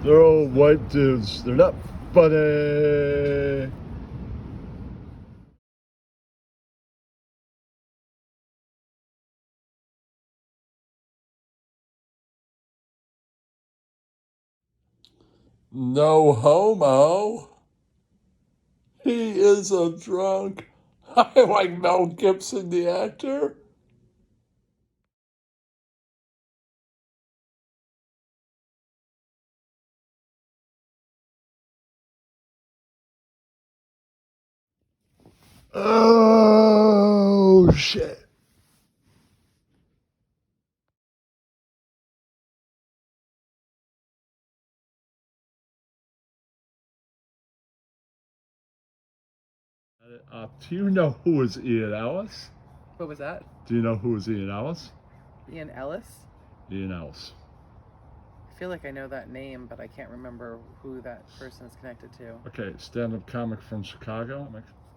They're all white dudes. They're not funny. No homo. He is a drunk. I like Mel Gibson, the actor. Oh, shit. Do you know who was Ian Ellis? What was that? Do you know who was Ian Ellis? Ian Ellis? Ian Ellis. I feel like I know that name, but I can't remember who that person is connected to. Okay, stand-up comic from Chicago.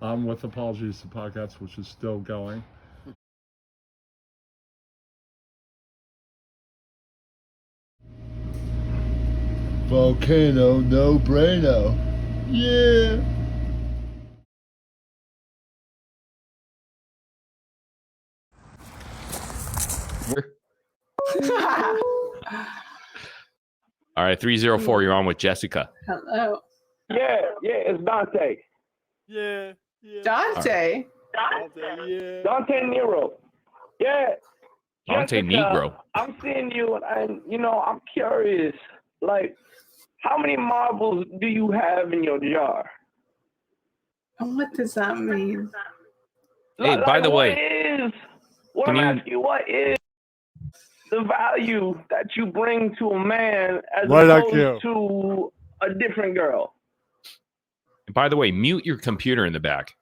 I'm with Apologies to Podcast, which is still going. Volcano no braino. Yeah. All right, 304, you're on with Jessica. Hello. Yeah, it's Dante. Yeah. Dante. Yeah. Dante Nero. Yeah. Dante Jessica, Negro. I'm seeing you, and I'm curious. Like, how many marbles do you have in your jar? What does that mean? Hey, by the way, I'm asking you, what is the value that you bring to a man as opposed to a different girl? By the way, mute your computer in the back.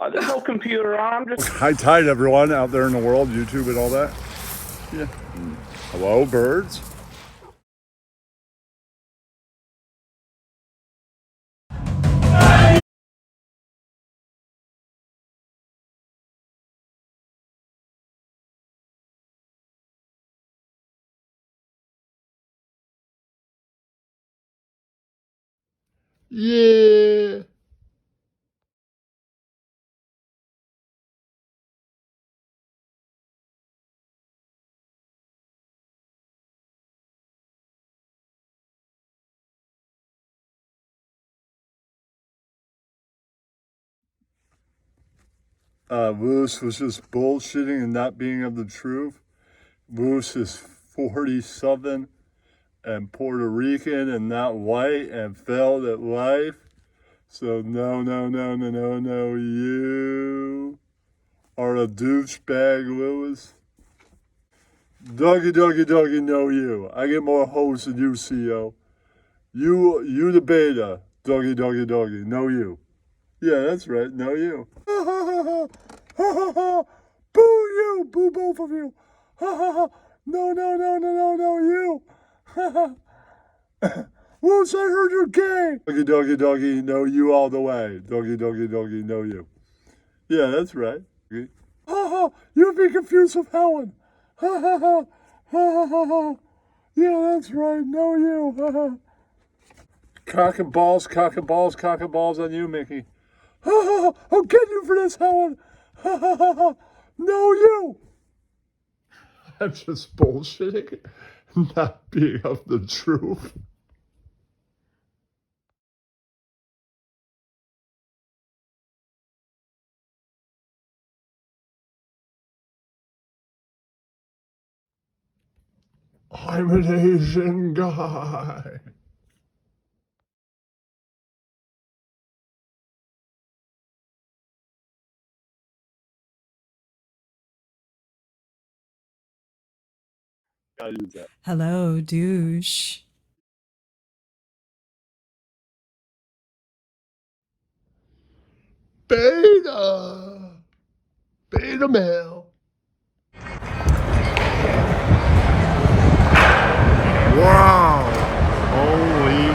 There's no computer on. I'm just. High tide, everyone out there in the world, YouTube and all that. Yeah. Hello, birds. Yeah. Lewis was just bullshitting and not being of the truth. Lewis is 47 and Puerto Rican and not white and failed at life. So no, you are a douchebag, Lewis. Dougie, no you. I get more hoes than you, CO. You the beta. Dougie, no you. Yeah, that's right, no you. Boo you, boo both of you. No, you. Lewis, I heard you're gay. Dougie, no you all the way. Dougie, no you. Yeah, that's right. You'd be confused with Helen. Yeah, that's right, no you. Cock and balls on you, Mickey. I'll get you for this, Helen. No, you. I'm just bullshitting, not being of the truth. I'm an Asian guy. Gotta use that. Hello, douche. Beta male. Wow. Holy.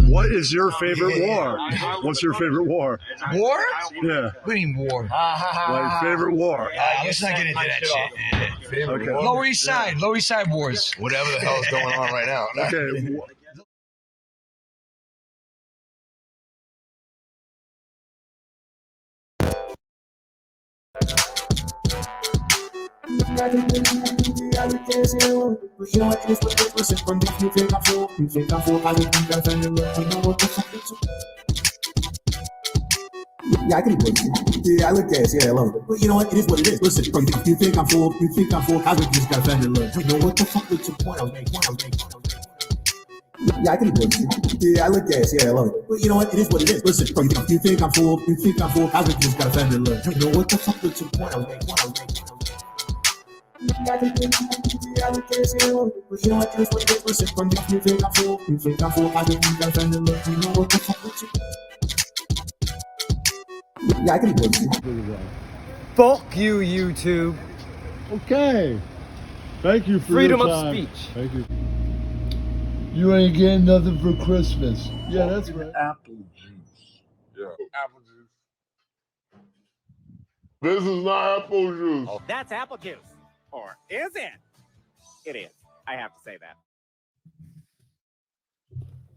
What is is your favorite war? What's your favorite war? War? Yeah. What do you mean war? Like favorite war. Let's not get into that shit. Okay. Lower East Side wars. Whatever the hell is going on right now. Okay. Yeah, I can eat pussy. Yeah, I look gas. Yeah, I love it. But you know what? It is what it is. Listen, if you think I'm full, I would just got offended. Look, you know what the fuck was your point? I was making. Yeah, I can eat pussy. Yeah, I look gas. Yeah, I love it. But you know what? It is what it is. Listen, if you think I'm full, I would just got offended. Look, you know what the fuck was your point? I was making. Yeah, I can eat pussy. Yeah, I look gas. Yeah, I love it. But you know what? It is what it is. Listen, if you think I'm full, I would just got offended. Look, you know what the fuck was your Yeah, I can eat pussy. Fuck you, YouTube. Okay. Thank you for Freedom your of time. speech. Thank you. You ain't getting nothing for Christmas. Yeah, that's right. Apple juice. Yeah. Apple juice. This is not apple juice. That's apple juice. Or is it? It is. I have to say that.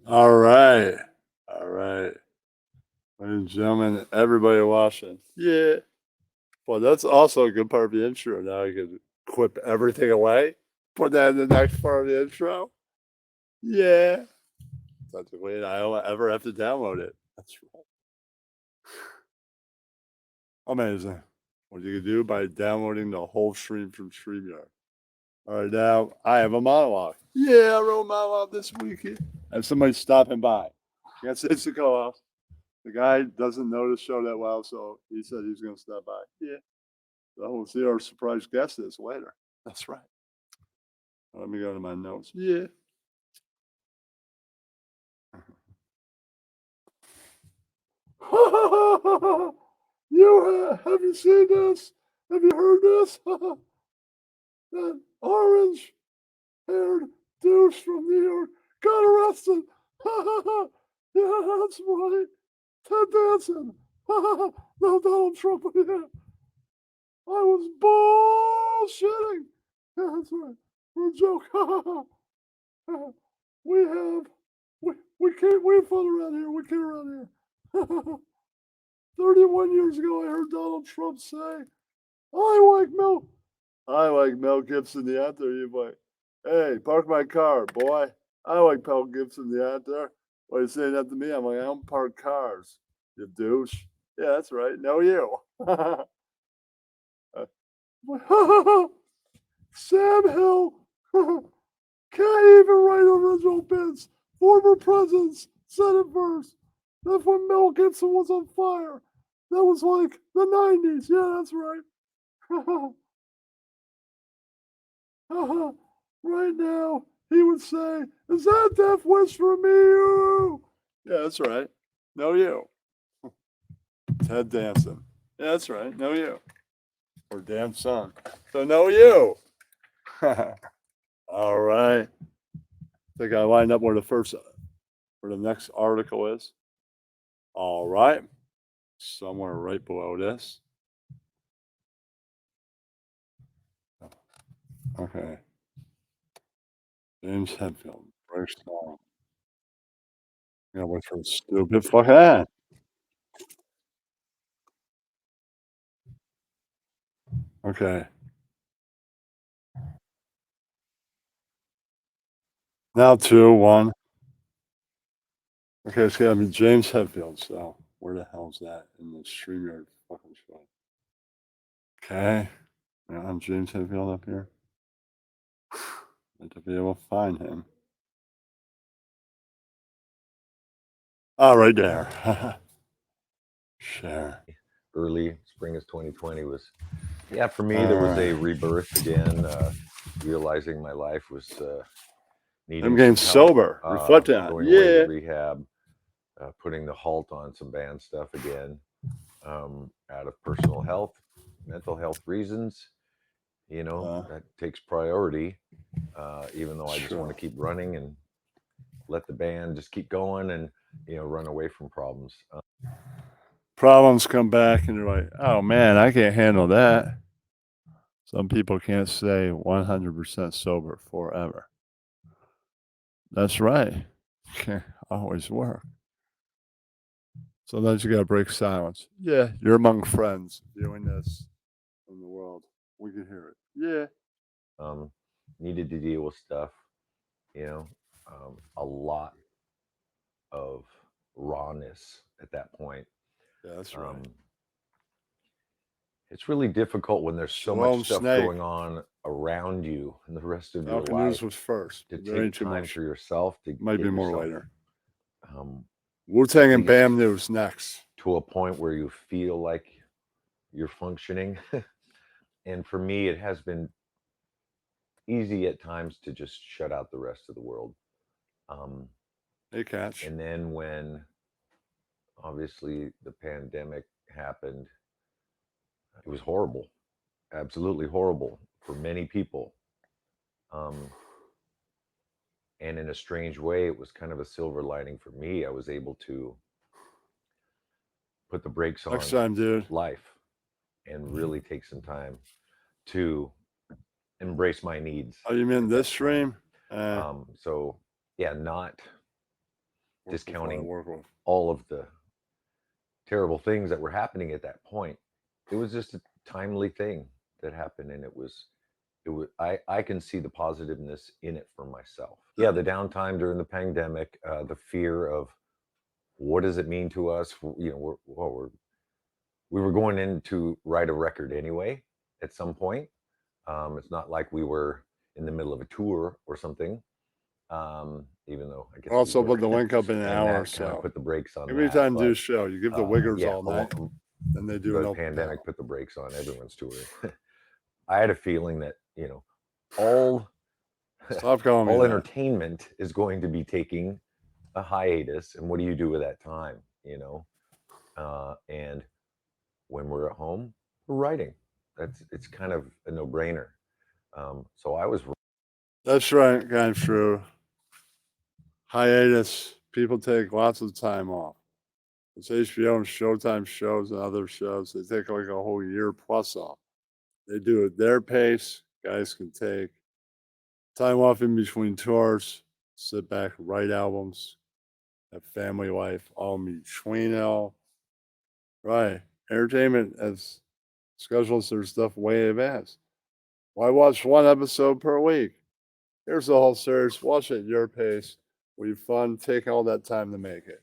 All right. All right. Ladies and gentlemen, everybody watching. Yeah. Well, that's also a good part of the intro. Now you can clip everything away, put that in the next part of the intro. Yeah. That's the way I don't ever have to download it. That's right. Amazing. What you can do by downloading the whole stream from StreamYard. All right, now I have a monologue. Yeah, I wrote a monologue this weekend. I have somebody stopping by. Yes, it's the co-host. The guy doesn't know the show that well, so he said he's going to stop by. Yeah. So we'll see our surprise guest is later. That's right. Let me go to my notes. Yeah. Have you seen this? Have you heard this? That orange-haired douche from New York got arrested. Yeah, that's right. Ted Danson. No, Donald Trump. Yeah. I was bullshitting. Yeah, that's right. For a joke. We can't fun around here. We can't around here. 31 years ago, I heard Donald Trump say, I like Mel Gibson, the actor. You're like, hey, park my car, boy. I like Mel Gibson, the actor. Why are you saying that to me? I'm like, I don't park cars, you douche. Yeah, that's right. No, you. Sam Hill can't even write original bits. Former presidents said it first. That's when Mel Gibson was on fire. That was like the 90s. Yeah, that's right. Right now, he would say, is that Death Wish for me? Yeah, that's right. No, you. Ted Danson. Yeah, that's right. No, you. Or Dan Son. So, no, you. All right. I think I lined up where the next article is. All right. Somewhere right below this. Okay. James Hetfield. Very small. You know, wait for the stupid fucking ad. Okay. Now 2, 1. Okay, it's gotta be James Hetfield. So where the hell's that in the StreamYard fucking show? Okay. Yeah, I'm James Hetfield up here. Need to be able to find him. Oh, right there. Share. Early spring of 2020 was, yeah, for me, there was a rebirth again, realizing my life was needing I'm getting some help, sober, reflecting on it. going away Yeah. to rehab, putting the halt on some band stuff again, out of personal health, mental health reasons. You know, that takes priority, even though I just want to keep running and let the band just keep going. And run away from problems. Problems come back and you're like, oh man, I can't handle that. Some people can't stay 100% sober forever. That's right. Can't always work. Sometimes you gotta break silence. Yeah, you're among friends doing this in the world. We can hear it. Yeah. Needed to deal with stuff, a lot of rawness at that point. Yeah, that's right. It's really difficult when there's so Shalom, much stuff Snake. going on around you and the rest of your Falcon life News was first. to There ain't take too time much. for yourself to Might get be more yourself, later. Wu-Tang and least Bam News next. to a point where you feel like you're functioning. And for me, it has been easy at times to just shut out the rest of the world. Hey, Catch. And then when obviously the pandemic happened, it was horrible, absolutely horrible for many people. And in a strange way, it was kind of a silver lining for me. I was able to put the brakes on Next time, dude. life and really take some time to embrace my needs. Oh, you mean at this that stream? time. So yeah, not Work with what I discounting work with. all of the terrible things that were happening at that point. It was just a timely thing that happened, and it was I can see the positiveness in it for myself. Yeah, the downtime during the pandemic, the fear of what does it mean to us? We were going in to write a record anyway at some point. It's not like we were in the middle of a tour or something. Even though I guess Also we put the were. link up in an And hour or that kind so. of put the brakes on Every that. time do a but, show, you give the Wiggers yeah, all night, and they do an the open pandemic panel. put the brakes on everyone's touring. I had a feeling that all Stop calling me all that. entertainment is going to be taking a hiatus, and what do you do with that time? And when we're at home, we're writing. It's kind of a no-brainer. So I was. That's right, kind of true. Hiatus. People take lots of time off. It's HBO and Showtime shows and other shows. They take like a whole year plus off. They do it their pace. Guys can take time off in between tours, sit back, write albums, have family life, all in between it all. Right. Entertainment has schedules their stuff way in advance. Why watch one episode per week? Here's the whole series. Watch it at your pace. Will be fun. Take all that time to make it.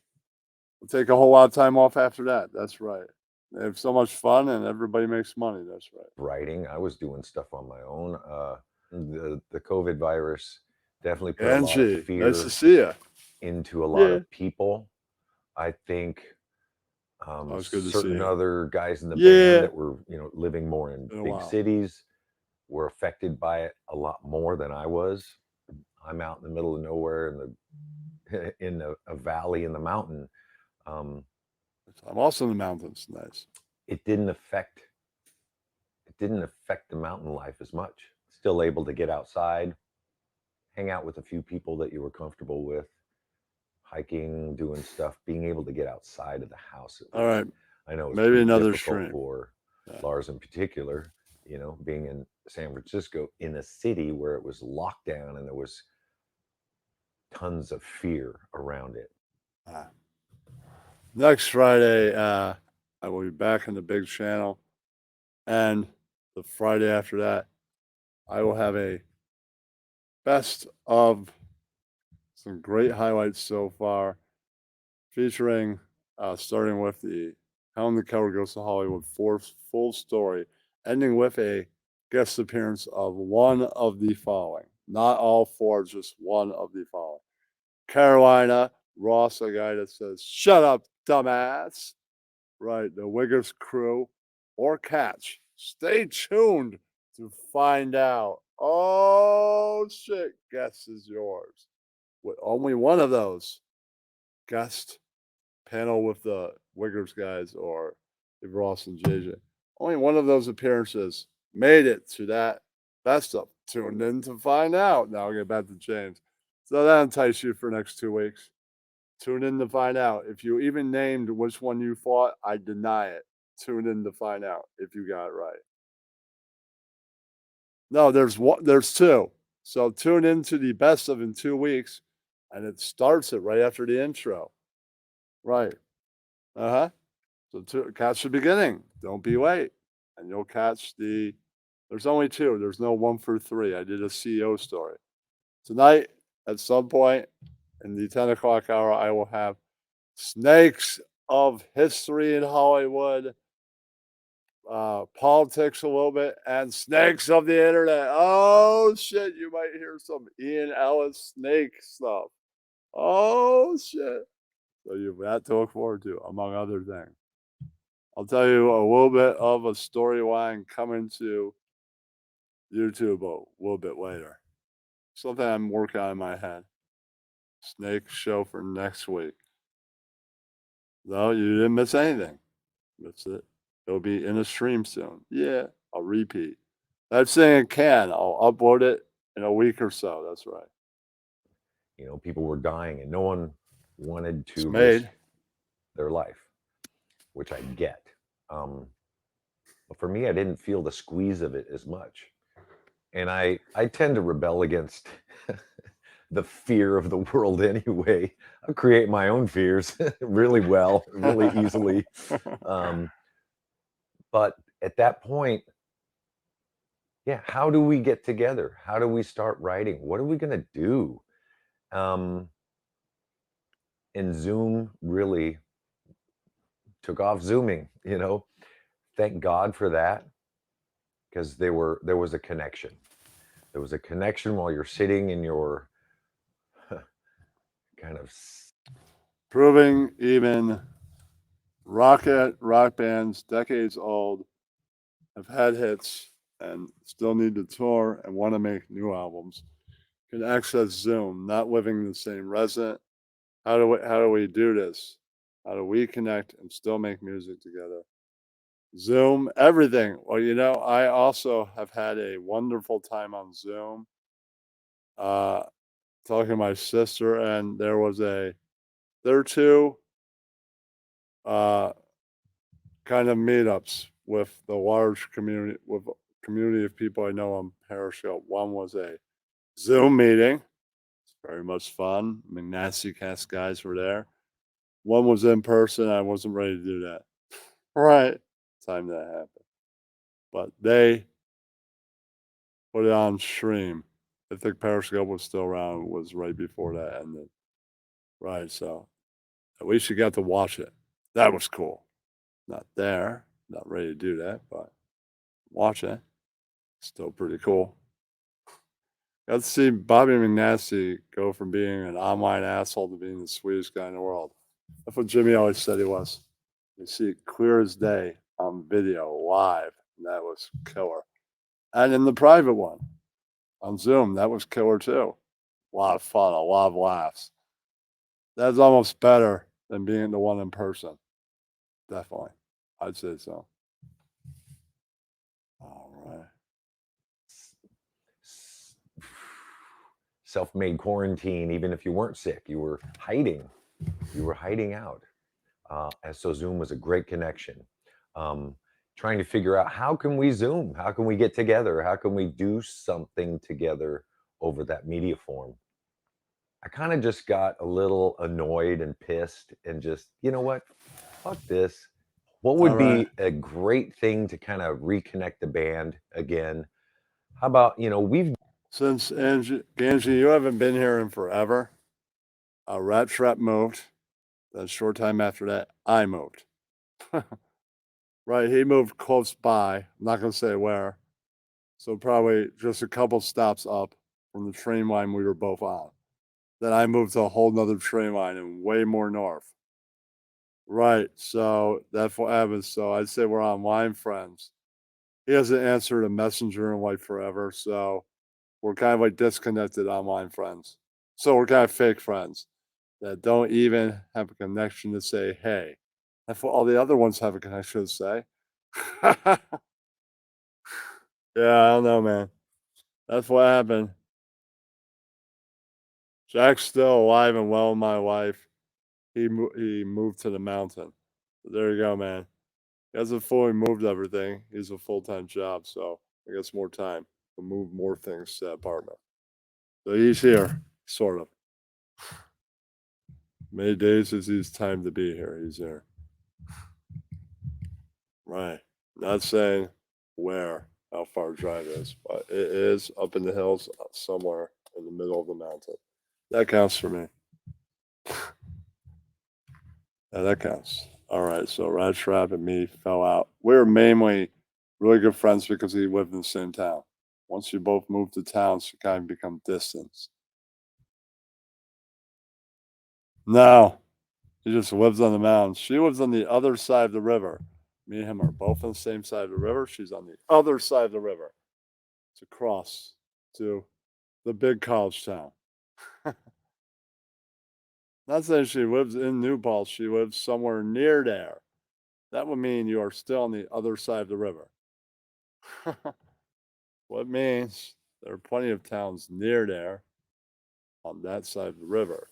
We'll take a whole lot of time off after that. That's right. They have so much fun and everybody makes money. That's right. Writing. I was doing stuff on my own. The COVID virus definitely put a lot Angie, of fear nice to see you. into a lot Yeah. of people. I think Always good to see certain you. other guys in the Yeah. band that were living more in Been a big while. cities were affected by it a lot more than I was. I'm out in the middle of nowhere in a valley in the mountain. I'm also in the mountains. Nice. It didn't affect the mountain life as much. Still able to get outside, hang out with a few people that you were comfortable with, hiking, doing stuff, being able to get outside of the house. All right. I know it's Maybe pretty another difficult stream. for Yeah. Lars in particular, being in San Francisco in a city where it was locked down and there was tons of fear around it. Next Friday, I will be back on the big channel. And the Friday after that, I will have a best of some great highlights so far, featuring starting with the Helen the Keller Goes to Hollywood full story, ending with a guest appearance of one of the following. Not all four, just one of the following. Carolina Ross, a guy that says, "Shut up, dumbass." Right, the Wiggers crew or Catch. Stay tuned to find out. Oh, shit. Guess is yours. With only one of those guest panel with the Wiggers guys or Dave Ross and JJ. Only one of those appearances made it to that best of. Tuned in to find out. Now I'll get back to James. So that entice you for next 2 weeks. Tune in to find out. If you even named which one you fought, I deny it. Tune in to find out if you got it right. No, there's two. So tune into the best of in 2 weeks, and it starts it right after the intro. Right. Uh-huh. So catch the beginning. Don't be late. And you'll catch there's only two. There's no 1 for 3. I did a CEO story. Tonight, at some point in the 10 o'clock hour, I will have Snakes of History in Hollywood, politics a little bit, and Snakes of the Internet. Oh, shit. You might hear some Ian Ellis snake stuff. Oh, shit. So you've got to look forward to, among other things. I'll tell you a little bit of a storyline coming to YouTube a little bit later. Something I'm working on in my head. Snake show for next week. No, you didn't miss anything. That's it. It'll be in a stream soon. Yeah, I'll repeat. That's saying can. I'll upload it in a week or so. That's right. You know, people were dying and no one wanted It's to made. risk their life, which I get. But for me, I didn't feel the squeeze of it as much. And I tend to rebel against the fear of the world anyway. I create my own fears really well, really easily. But at that point, yeah, how do we get together? How do we start writing? What are we going to do? And Zoom really took off Zooming, you know. Thank God for that, because there was a connection. There was a connection while you're sitting in your kind of proving even rock bands decades old have had hits and still need to tour and want to make new albums can access Zoom, not living in the same resident. How do we do this? How do we connect and still make music together? Zoom, everything. Well, you know, I also have had a wonderful time on Zoom. Talking to my sister, and there are two kind of meetups with the large community, with a community of people I know on Periscope. One was a Zoom meeting. It's very much fun. I mean, Nasty Cast guys were there. One was in person. I wasn't ready to do that. Right. Time that happened. But they put it on stream. I think Periscope was still around. It was right before that ended. Right. So at least you got to watch it. That was cool. Not there. Not ready to do that, but watch it. Still pretty cool. Got to see Bobby McNasty go from being an online asshole to being the sweetest guy in the world. That's what Jimmy always said he was. You see it clear as day on video, live. And that was killer. And in the private one on Zoom, that was killer too. A lot of fun, a lot of laughs. That's almost better than being the one in person. Definitely. I'd say so. All right. Self-made quarantine. Even if you weren't sick, you were hiding. You were hiding out. And so Zoom was a great connection. Trying to figure out, how can we Zoom? How can we get together? How can we do something together over that media form? I kind of just got a little annoyed and pissed and just, you know what? Fuck this. What would be a great thing to kind of reconnect the band again? How about, you know, since Angie, you haven't been here in forever. Rat Trap moved. Then a short time after that, I moved. Right, he moved close by. I'm not going to say where. So probably just a couple stops up from the train line we were both on. Then I moved to a whole nother train line and way more north. Right, so that's what happens. So I'd say we're online friends. He hasn't answered a messenger in like forever, so we're kind of like disconnected online friends. So we're kind of fake friends that don't even have a connection to say, hey. That's what all the other ones have a connection to say. Yeah, I don't know, man. That's what happened. Jack's still alive and well in my life. he moved to the mountain. There you go, man. He hasn't fully moved everything. He's a full-time job, so I guess more time to move more things to that apartment. So he's here, sort of. Many days as he's time to be here. He's here. Right. Not saying where, how far drive is, but it is up in the hills somewhere in the middle of the mountain. That counts for me. Yeah, that counts. All right. So Rat Trap and me fell out. We were mainly really good friends because we lived in the same town. Once you both moved to towns, you kind of become distance. No, he just lives on the mountain. She lives on the other side of the river. Me and him are both on the same side of the river. She's on the other side of the river. It's across to the big college town. Not saying she lives in New Paltz. She lives somewhere near there. That would mean you are still on the other side of the river. What means there are plenty of towns near there on that side of the river.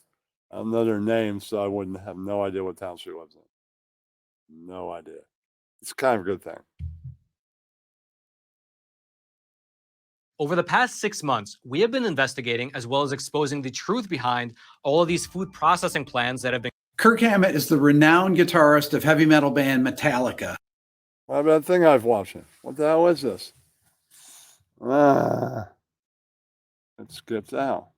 I don't know their names, so I wouldn't have no idea what town she lives in. No idea. It's kind of a good thing. Over the past 6 months, we have been investigating as well as exposing the truth behind all of these food processing plants that have been. Kirk Hammett is the renowned guitarist of heavy metal band Metallica. What about that thing I was watching? What the hell is this? It skipped out.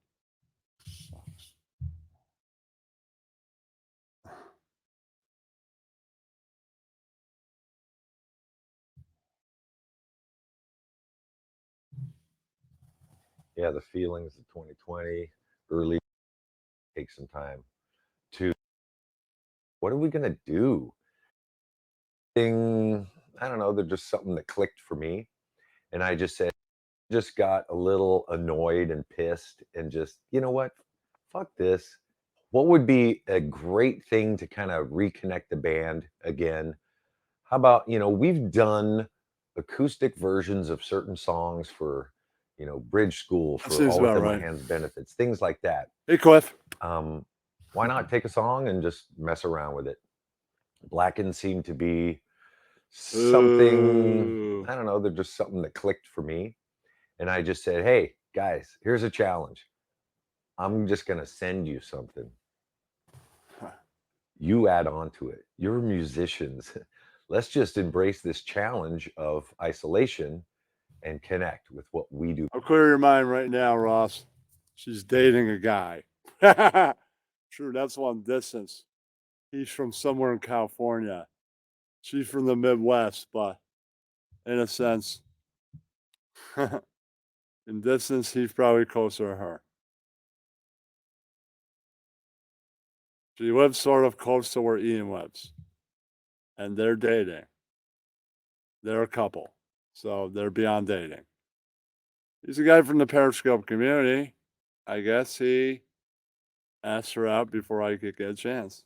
Yeah, the feelings of 2020, early, take some time to, what are we going to do? I don't know, there's just something that clicked for me. And I just said, just got a little annoyed and pissed and just, you know what, fuck this. What would be a great thing to kind of reconnect the band again? How about, we've done acoustic versions of certain songs for, Bridge School, for All Within My Hands benefits, things like that. Hey, Cliff. Why not take a song and just mess around with it? Blackened seemed to be something, I don't know, there's just something that clicked for me. And I just said, hey, guys, here's a challenge. I'm just going to send you something. You add on to it. You're musicians. Let's just embrace this challenge of isolation and connect with what we do. I'll clear your mind right now, Ross. She's dating a guy. True, that's long distance. He's from somewhere in California. She's from the Midwest, but in a sense, in distance, he's probably closer to her. She lives sort of close to where Ian lives. And they're dating. They're a couple. So they're beyond dating. He's a guy from the Periscope community. I guess he asked her out before I could get a chance.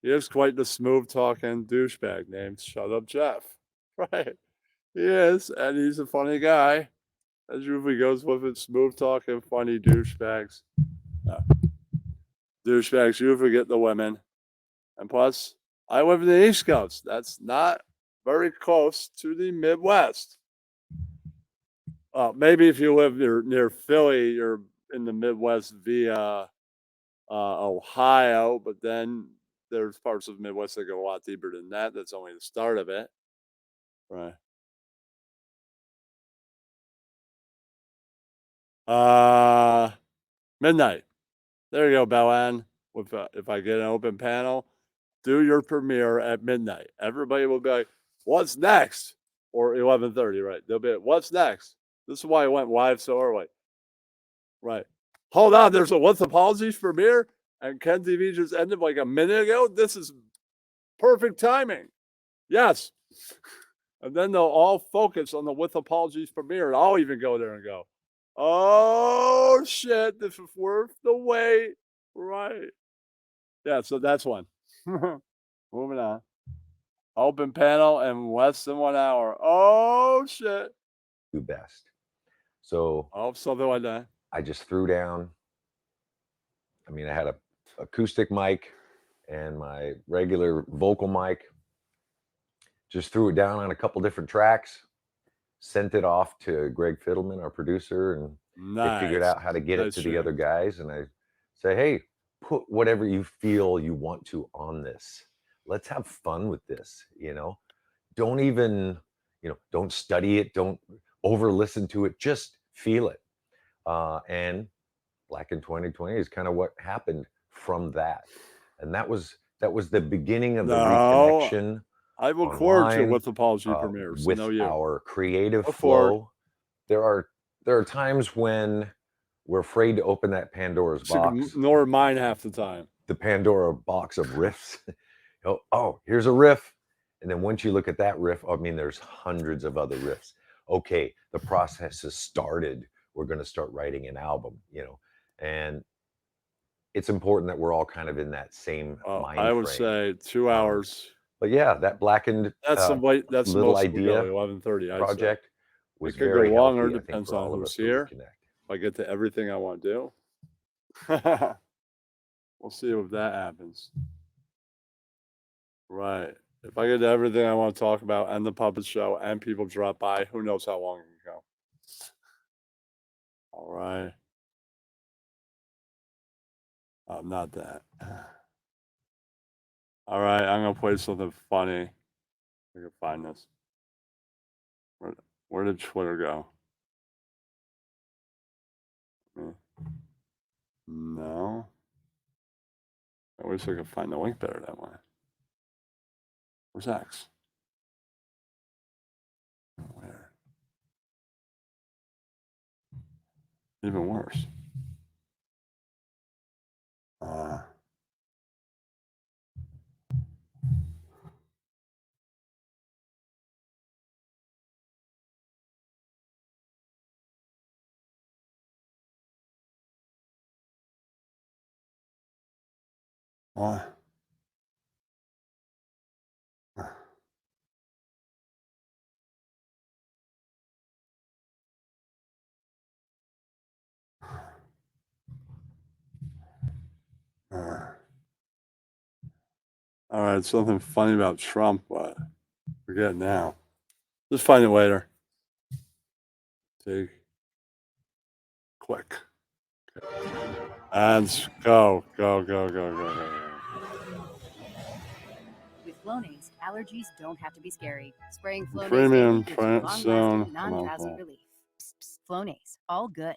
He is quite the smooth-talking douchebag named Shut Up Jeff. Right. He is, and he's a funny guy. As usually goes with it, smooth-talking, funny douchebags. Douchebags usually get the women. And plus, I live in the East Coast. That's not very close to the Midwest. Maybe if you live near Philly, you're in the Midwest via Ohio, but then there's parts of the Midwest that go a lot deeper than that. That's only the start of it. Right. Midnight. There you go, Bellan. If I get an open panel, do your premiere at midnight. Everybody will be like, what's next? Or 11:30, right? They'll be like, what's next? This is why I went live so early. Right. Hold on, there's a What's Apologies premiere, and Ken TV just ended like a minute ago. This is perfect timing. Yes. And then they'll all focus on the With Apologies premiere, and I'll even go there and go, oh shit, this is worth the wait. Right. Yeah, so that's one. Moving on. Open panel in less than 1 hour. Oh shit. Do best. So something like that. I just threw down. I mean, I had a acoustic mic and my regular vocal mic. Just threw it down on a couple different tracks, sent it off to Greg Fiddleman, our producer, and they figured out how to get it to the other guys. And I say, hey, put whatever you feel you want to on this. Let's have fun with this, Don't even, don't study it. Don't over listen to it. Just feel it. And Black in 2020 is kind of what happened from that. And that was the beginning of the reconnection. I will court you with apology premieres. With our creative flow. There are times when we're afraid to open that Pandora's box. Nor mine half the time. The Pandora box of riffs. Oh, here's a riff. And then once you look at that riff, there's hundreds of other riffs. Okay, the process has started. We're going to start writing an album, and it's important that we're all kind of in that same mind I would frame. say 2 hours. But yeah, that blackened That's that's little most idea 11:30 project was it could very go longer. healthy, I think, Depends for all on of who's us to here. reconnect. If I get to everything I want to do, we'll see if that happens. Right. If I get to everything I want to talk about and the puppet show and people drop by, who knows how long it can go. All right. Not that. All right, I'm going to play something funny. I can find this. Where did Twitter go? No. I wish I could find the link better that way. Where's X? Where? Even worse. What? All right, something funny about Trump, but forget now. Just find it later. Take. Click. And go. With Flonase, allergies don't have to be scary. Spraying Flonase Premium gives you long-lasting, zone. non-drowsy relief. Psst, psst. Flonase, all good.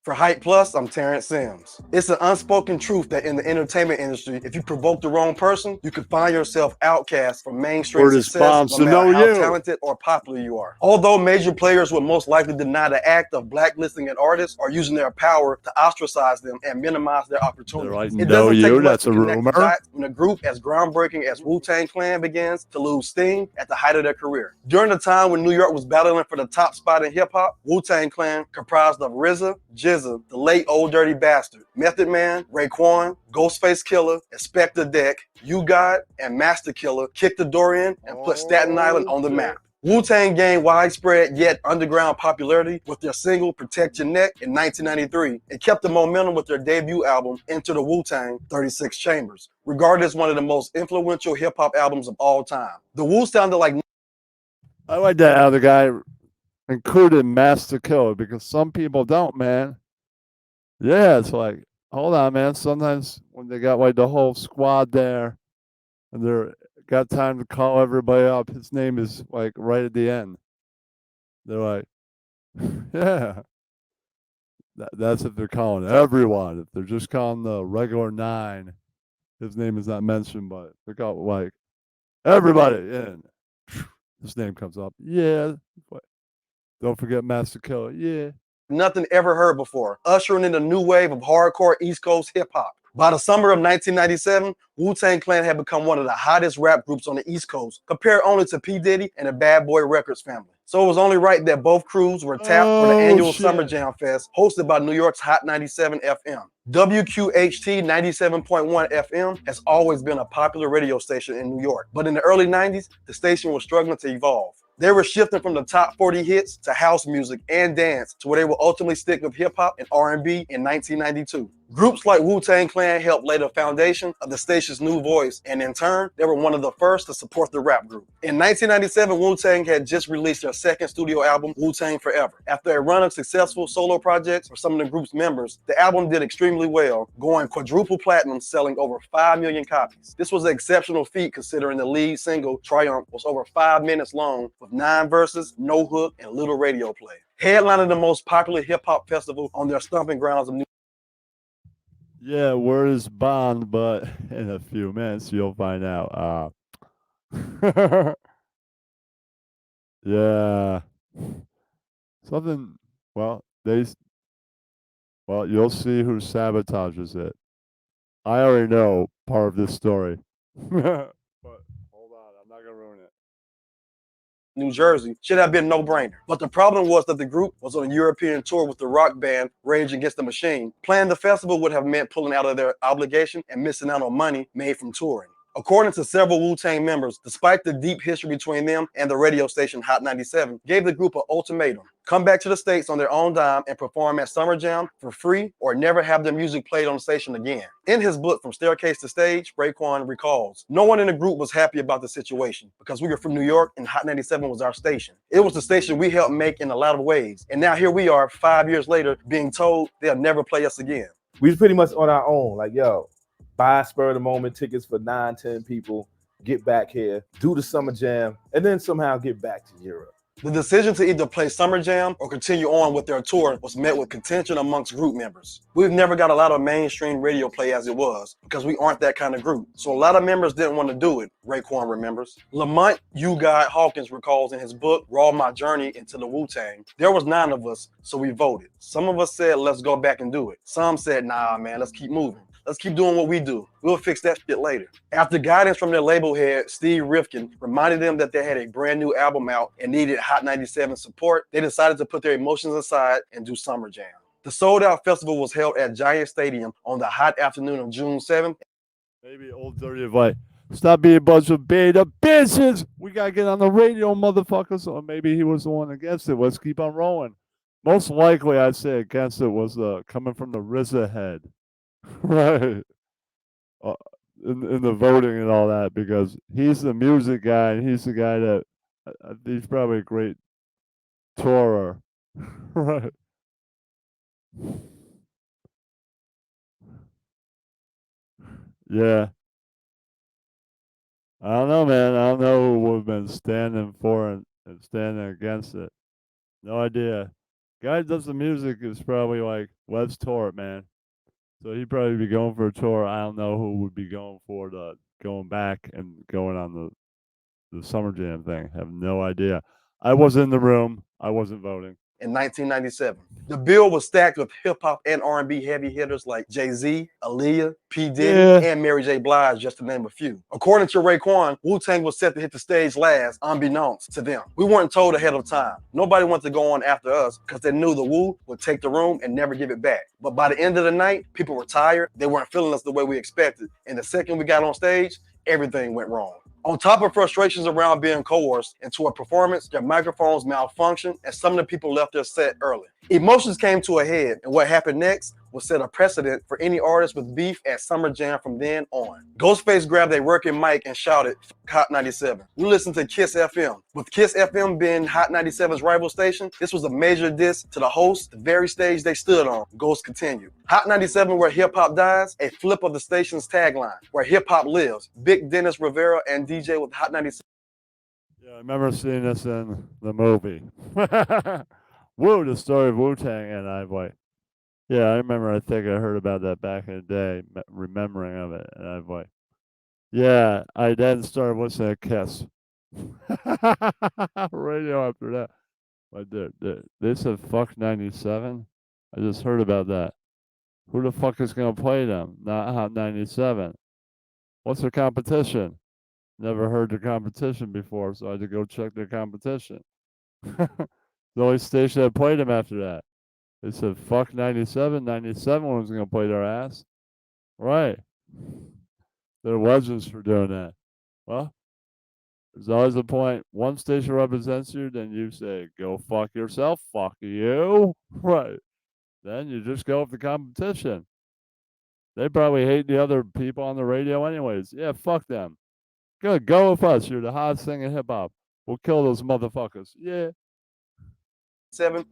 For Hype Plus, I'm Terrence Sims. It's an unspoken truth that in the entertainment industry, if you provoke the wrong person, you can find yourself outcast from mainstream Word is success, bombs no to matter know how you. talented or popular you are. Although major players would most likely deny the act of blacklisting an artist or using their power to ostracize them and minimize their opportunities. Like, It know doesn't you, take much that's to a connect the rumor. dots when a group as groundbreaking as Wu-Tang Clan begins to lose steam at the height of their career. During the time when New York was battling for the top spot in hip-hop, Wu-Tang Clan, comprised of RZA, GZA, the late Old Dirty Bastard, Method Man, Raekwon, Ghostface Killer, Inspector Deck, U-God, and Master Killer, kicked the door in and put Staten Island on the map. Wu-Tang gained widespread yet underground popularity with their single Protect Your Neck in 1993 and kept the momentum with their debut album Enter the Wu-Tang 36 Chambers, regarded as one of the most influential hip-hop albums of all time. The Wu sounded like... I like that how the guy included Master Killer because some people don't, man. Yeah, it's like, hold on, man. Sometimes when they got like the whole squad there and they're got time to call everybody up, his name is like right at the end. They're like, yeah. That's if they're calling everyone. If they're just calling the regular 9, his name is not mentioned, but they're calling like everybody in. His name comes up. Yeah. But don't forget Master Killer. Yeah. Nothing ever heard before, ushering in a new wave of hardcore East Coast hip-hop. By the summer of 1997, Wu-Tang Clan had become one of the hottest rap groups on the East Coast, compared only to P. Diddy and the Bad Boy Records family. So it was only right that both crews were tapped for the annual Summer Jam Fest, hosted by New York's Hot 97 FM. WQHT 97.1 FM has always been a popular radio station in New York, but in the early 90s, the station was struggling to evolve. They were shifting from the top 40 hits to house music and dance to where they will ultimately stick with hip-hop and R&B in 1992. Groups like Wu-Tang Clan helped lay the foundation of the station's new voice, and in turn, they were one of the first to support the rap group. In 1997, Wu-Tang had just released their second studio album, Wu-Tang Forever. After a run of successful solo projects for some of the group's members, the album did extremely well, going quadruple platinum, selling over 5 million copies. This was an exceptional feat considering the lead single, Triumph, was over 5 minutes long, with 9 verses, no hook, and little radio play. Headlining the most popular hip-hop festival on their stomping grounds of New Yeah, word is bond, but in a few minutes you'll find out. Yeah. Something, well, you'll see who sabotages it. I already know part of this story. But hold on, I'm not gonna ruin it. New Jersey should have been no-brainer. But the problem was that the group was on a European tour with the rock band Rage Against the Machine. Playing the festival would have meant pulling out of their obligation and missing out on money made from touring. According to several Wu-Tang members, despite the deep history between them and the radio station Hot 97, gave the group an ultimatum: come back to the States on their own dime and perform at Summer Jam for free, or never have their music played on the station again. In his book, From Staircase to Stage, Raekwon recalls, no one in the group was happy about the situation because we were from New York and Hot 97 was our station. It was the station we helped make in a lot of ways. And now here we are 5 years later being told they'll never play us again. We was pretty much on our own, like, yo, buy spur of the moment tickets for 9-10 people, get back here, do the Summer Jam, and then somehow get back to Europe. The decision to either play Summer Jam or continue on with their tour was met with contention amongst group members. We've never got a lot of mainstream radio play as it was because we aren't that kind of group. So a lot of members didn't want to do it, Raekwon remembers. Lamont U-God Hawkins recalls in his book, Raw My Journey into the Wu-Tang, there was 9 of us, so we voted. Some of us said, let's go back and do it. Some said, nah, man, let's keep moving. Let's keep doing what we do. We'll fix that shit later. After guidance from their label head, Steve Rifkin, reminded them that they had a brand new album out and needed Hot 97 support, they decided to put their emotions aside and do Summer Jam. The sold-out festival was held at Giant Stadium on the hot afternoon of June 7th. Maybe old dirty advice. Stop being a bunch of beta bitches. We gotta get on the radio, motherfuckers. Or maybe he was the one against it. Let's keep on rolling. Most likely, I'd say against it was coming from the RZA head. Right. In the voting and all that, because he's the music guy and he's the guy that he's probably a great tourer. Right. Yeah. I don't know, man. I don't know who would have been standing for it and standing against it. No idea. Guy that does the music is probably like, let's tour it, man. So he'd probably be going for a tour. I don't know who would be going for going back and going on the Summer Jam thing. I have no idea. I was in the room. I wasn't voting. In 1997. The bill was stacked with hip-hop and R&B heavy hitters like Jay-Z, Aaliyah, P. Diddy, and Mary J. Blige, just to name a few. According to Raekwon, Wu-Tang was set to hit the stage last, unbeknownst to them. We weren't told ahead of time. Nobody wanted to go on after us because they knew the Wu would take the room and never give it back. But by the end of the night, people were tired. They weren't feeling us the way we expected. And the second we got on stage, everything went wrong. On top of frustrations around being coerced into a performance, their microphones malfunctioned and some of the people left their set early. Emotions came to a head, and what happened next would set a precedent for any artist with beef at Summer Jam from then on. Ghostface grabbed a working mic and shouted, Hot 97. We listened to Kiss FM. With Kiss FM being Hot 97's rival station, this was a major diss to the host, the very stage they stood on. Ghost continued. Hot 97, where hip-hop dies, a flip of the station's tagline, where hip-hop lives. Big Dennis Rivera and DJ with Hot 97. Yeah, I remember seeing this in the movie. Woo, the story of Wu-Tang, and I'm like, yeah, I remember, I think I heard about that back in the day, remembering of it, and I'm like, yeah, I then started listening to Kiss. Radio after that. But they said fuck 97? I just heard about that. Who the fuck is going to play them? Not Hot 97. What's their competition? Never heard the competition before, so I had to go check their competition. The only station that played them after that. They said, fuck 97. 97 was going to play their ass. Right. They're legends for doing that. Well, there's always a point. One station represents you, then you say, go fuck yourself. Fuck you. Right. Then you just go with the competition. They probably hate the other people on the radio anyways. Yeah, fuck them. Good, go with us. You're the hottest thing in hip hop. We'll kill those motherfuckers. Yeah.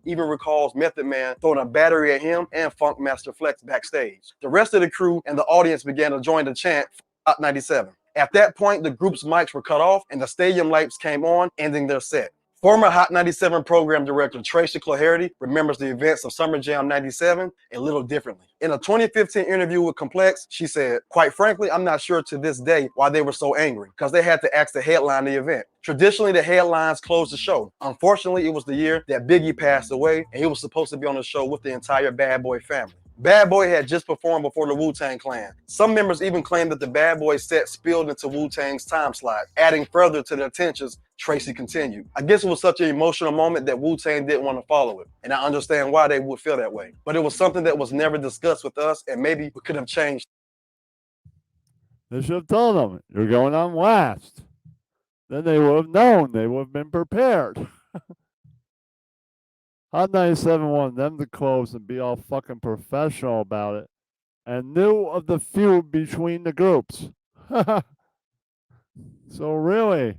Even recalls Method Man throwing a battery at him and Funk Master Flex backstage. The rest of the crew and the audience began to join the chant Hot 97. At that point, the group's mics were cut off and the stadium lights came on, ending their set. Former Hot 97 program director Tracy Clarity remembers the events of Summer Jam 97 a little differently. In a 2015 interview with Complex, she said, "Quite frankly, I'm not sure to this day why they were so angry, because they had to ask to headline the event. Traditionally, the headlines closed the show. Unfortunately, it was the year that Biggie passed away, and he was supposed to be on the show with the entire Bad Boy family. Bad Boy had just performed before the Wu-Tang Clan. Some members even claimed that the Bad Boy set spilled into Wu-Tang's time slot, adding further to the tensions." Tracy continued. "I guess it was such an emotional moment that Wu-Tang didn't want to follow it, and I understand why they would feel that way. But it was something that was never discussed with us, and maybe we could have changed." They should have told them, you're going on last. Then they would have known. They would have been prepared. Hot 97 wanted them to close and be all fucking professional about it and knew of the feud between the groups. So really,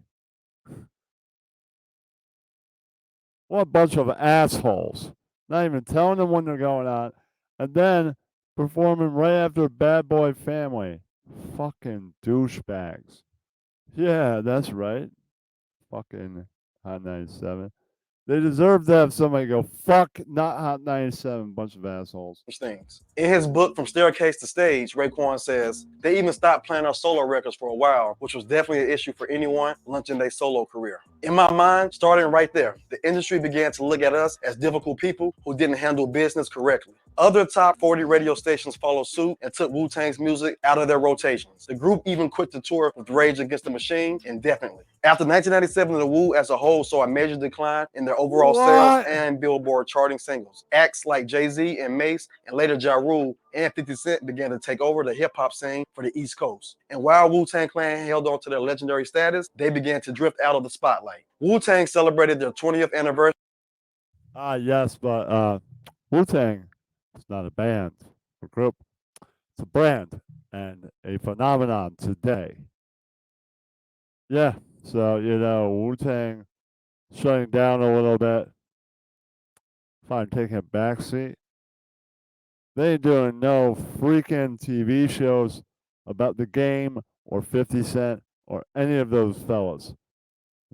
what a bunch of assholes. Not even telling them when they're going on and then performing right after Bad Boy Family. Fucking douchebags. Yeah, that's right. Fucking Hot 97. They deserve to have somebody go, fuck, not Hot 97, bunch of assholes. Things. In his book, From Staircase to Stage, Raekwon says, "They even stopped playing our solo records for a while, which was definitely an issue for anyone launching their solo career. In my mind, starting right there, the industry began to look at us as difficult people who didn't handle business correctly. Other top 40 radio stations followed suit and took Wu-Tang's music out of their rotations. The group even quit the tour with Rage Against the Machine indefinitely. After 1997, the Wu as a whole saw a major decline in their overall sales and Billboard charting singles. Acts like Jay-Z and Mace and later Ja Rule and 50 Cent began to take over the hip-hop scene for the East Coast. And while Wu-Tang Clan held on to their legendary status, they began to drift out of the spotlight. Wu-Tang celebrated their 20th anniversary." Yes, but Wu-Tang is not a band or group. It's a brand and a phenomenon today. Yeah, so, Wu-Tang shutting down a little bit. Fine, taking a backseat. They ain't doing no freaking TV shows about the game or 50 Cent or any of those fellas.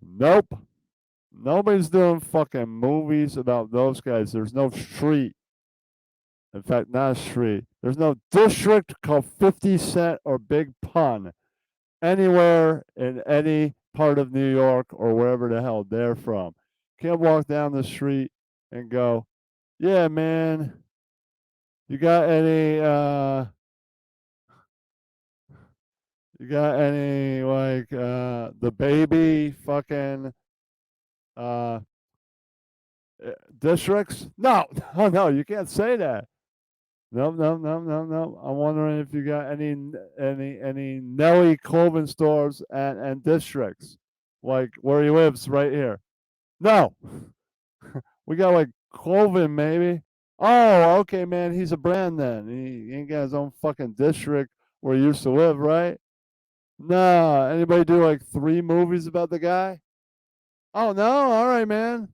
Nope. Nobody's doing fucking movies about those guys. There's no street. In fact, not a street. There's no district called 50 Cent or Big Pun anywhere in any part of New York or wherever the hell they're from. Can't walk down the street and go, yeah, man, you got any like the baby fucking districts? No, no, you can't say that. No. I'm wondering if you got any Nelly clothing stores and districts, like where he lives right here. No, we got like clothing maybe. Oh, okay, man, he's a brand then. He ain't got his own fucking district where he used to live, right? No, anybody do like 3 movies about the guy? Oh no, all right, man.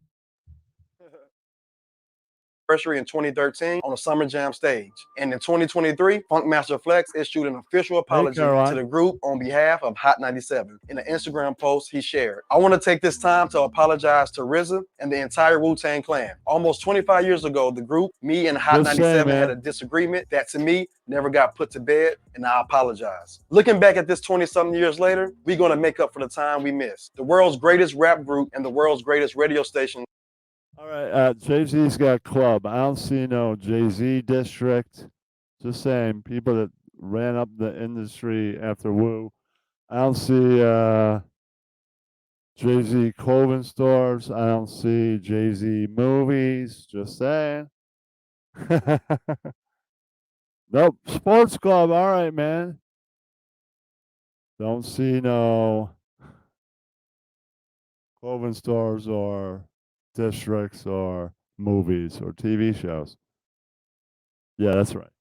In 2013 on the Summer Jam stage. And in 2023, Funk Master Flex issued an official apology to the group on behalf of Hot 97. In an Instagram post he shared, "I want to take this time to apologize to RZA and the entire Wu-Tang Clan. Almost 25 years ago, the group, me and Hot 97 had a disagreement that to me never got put to bed, and I apologize. Looking back at this 20-something years later, we're going to make up for the time we missed. The world's greatest rap group and the world's greatest radio station." All right, Jay-Z's got club. I don't see no Jay-Z district. Just saying, people that ran up the industry after Wu. I don't see Jay-Z clothing stores. I don't see Jay-Z movies. Just saying. Nope, sports club. All right, man. Don't see no clothing stores or districts or movies or TV shows. Yeah, that's right.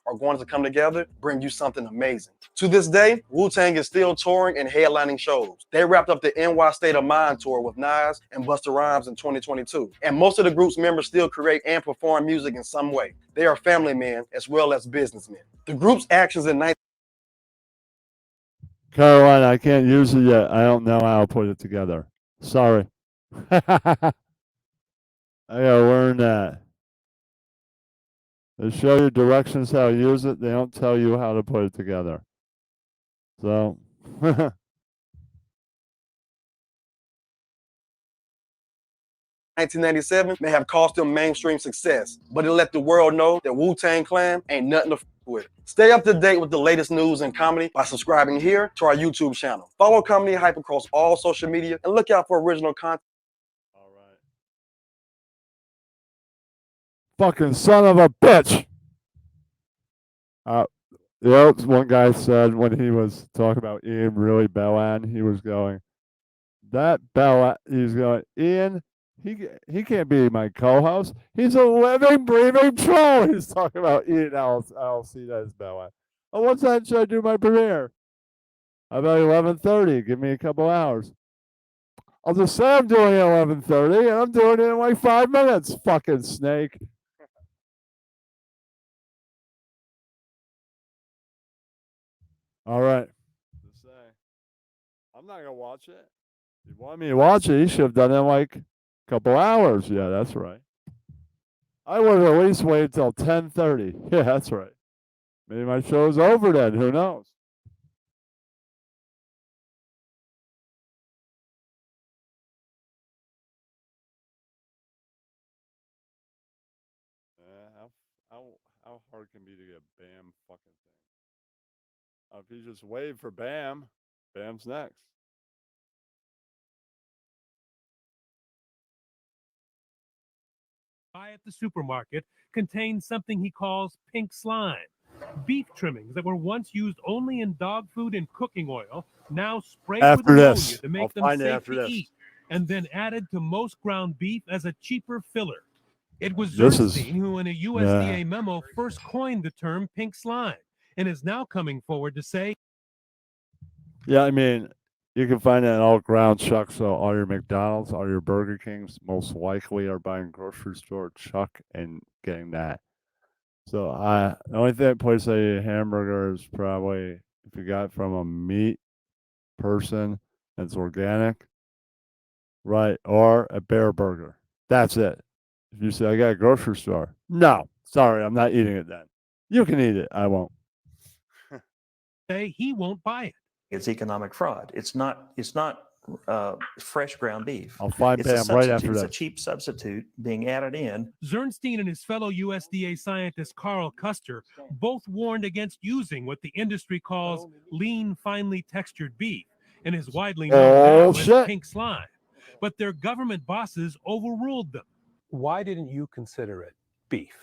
are going to come together, bring you something amazing. To this day, Wu-Tang is still touring and headlining shows. They wrapped up the NY State of Mind tour with Nas and Busta Rhymes in 2022. And most of the group's members still create and perform music in some way. They are family men as well as businessmen. The group's actions in Caroline, I can't use it yet. I don't know how to put it together. Sorry. I gotta learn that. They show you directions how to use it. They don't tell you how to put it together. So, 1997 may have cost them mainstream success, but it let the world know that Wu-Tang Clan ain't nothing to f with. Stay up to date with the latest news and comedy by subscribing here to our YouTube channel. Follow Comedy Hype across all social media and look out for original content. fucking son of a bitch. One guy said when he was talking about Ian really Bellan, he was going, he's going, Ian, he can't be my co-host. He's a living, breathing troll. He's talking about Ian Alcides Bellan. Oh, what time should I do my premiere? About 11:30. Give me a couple hours. I'll just say I'm doing it at 11:30, and I'm doing it in like 5 minutes. Fucking snake. All right. Just say, I'm not gonna watch it. If you want me to watch it, you should have done it in like a couple hours. Yeah, that's right. I would have at least waited till 10:30. Yeah, that's right. Maybe my show's over then. Who knows? How hard can it be to get Bam fucking thing? If you just wait for Bam, Bam's next. Buy at the supermarket contains something he calls pink slime. Beef trimmings that were once used only in dog food and cooking oil, now sprayed with ammonia to make them safe to eat, and then added to most ground beef as a cheaper filler. It was Zernstein who, in a USDA memo, first coined the term pink slime, and is now coming forward to say, yeah, I mean, you can find that in all ground chuck. So all your McDonald's, all your Burger Kings, most likely are buying grocery store chuck and getting that. So the only place I eat a hamburger is probably if you got it from a meat person that's organic, right? Or a Bear Burger. That's it. If you say I got a grocery store, no, sorry, I'm not eating it then. You can eat it. I won't. Say he won't buy it. It's economic fraud. It's not fresh ground beef. I'll find Bam right after It's that. a cheap substitute being added in. Zernstein and his fellow USDA scientist Carl Custer both warned against using what the industry calls lean, finely textured beef and is widely known as pink slime. But their government bosses overruled them. Why didn't you consider it beef?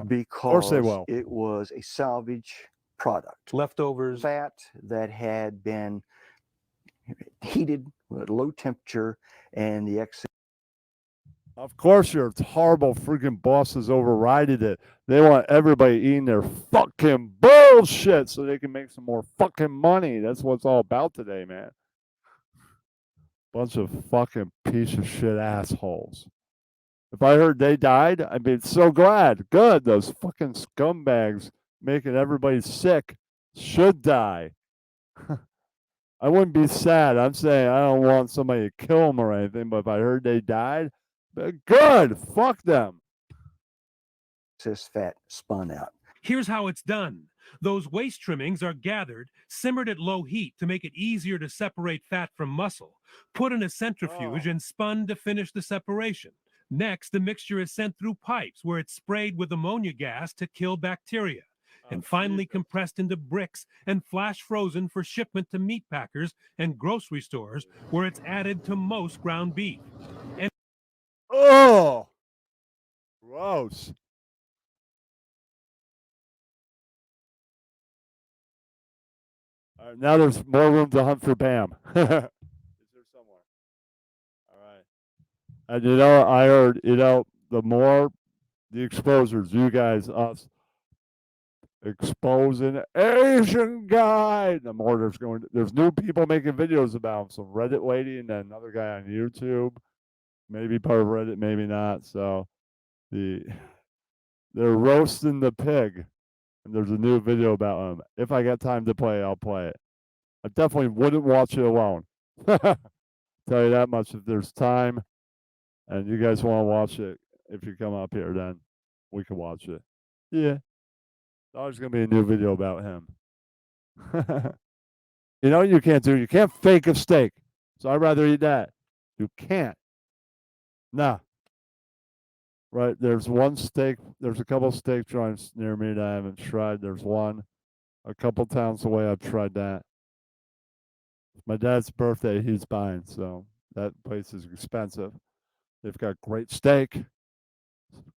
Because it was a salvage product. Leftovers. Fat that had been heated at low temperature and the excess. Of course, your horrible freaking bosses overrided it. They want everybody eating their fucking bullshit so they can make some more fucking money. That's what it's all about today, man. Bunch of fucking piece of shit assholes. If I heard they died, I'd be so glad. Good. Those fucking scumbags making everybody sick should die. I wouldn't be sad. I'm saying I don't want somebody to kill them or anything, but if I heard they died, good. Fuck them. Excess fat spun out. Here's how it's done. Those waste trimmings are gathered, simmered at low heat to make it easier to separate fat from muscle, put in a centrifuge and spun to finish the separation. Next, the mixture is sent through pipes where it's sprayed with ammonia gas to kill bacteria, and finally compressed into bricks and flash frozen for shipment to meat packers and grocery stores where it's added to most ground beef. And oh, gross. All right, now there's more room to hunt for Bam. Is there somewhere? All right. And I heard, the more the exposures, you guys, us, exposing Asian guy. The more there's new people making videos about him. Some Reddit lady and then another guy on YouTube. Maybe part of Reddit, maybe not. So they're roasting the pig. And there's a new video about him. If I got time to play, I'll play it. I definitely wouldn't watch it alone. Tell you that much. If there's time and you guys want to watch it, if you come up here, then we can watch it. Yeah. There's going to be a new video about him. You know what you can't do? You can't fake a steak. So I'd rather eat that. You can't. Nah. Right, there's one steak. There's a couple steak joints near me that I haven't tried. There's one a couple towns away. I've tried that. My dad's birthday, he's buying, so that place is expensive. They've got great steak.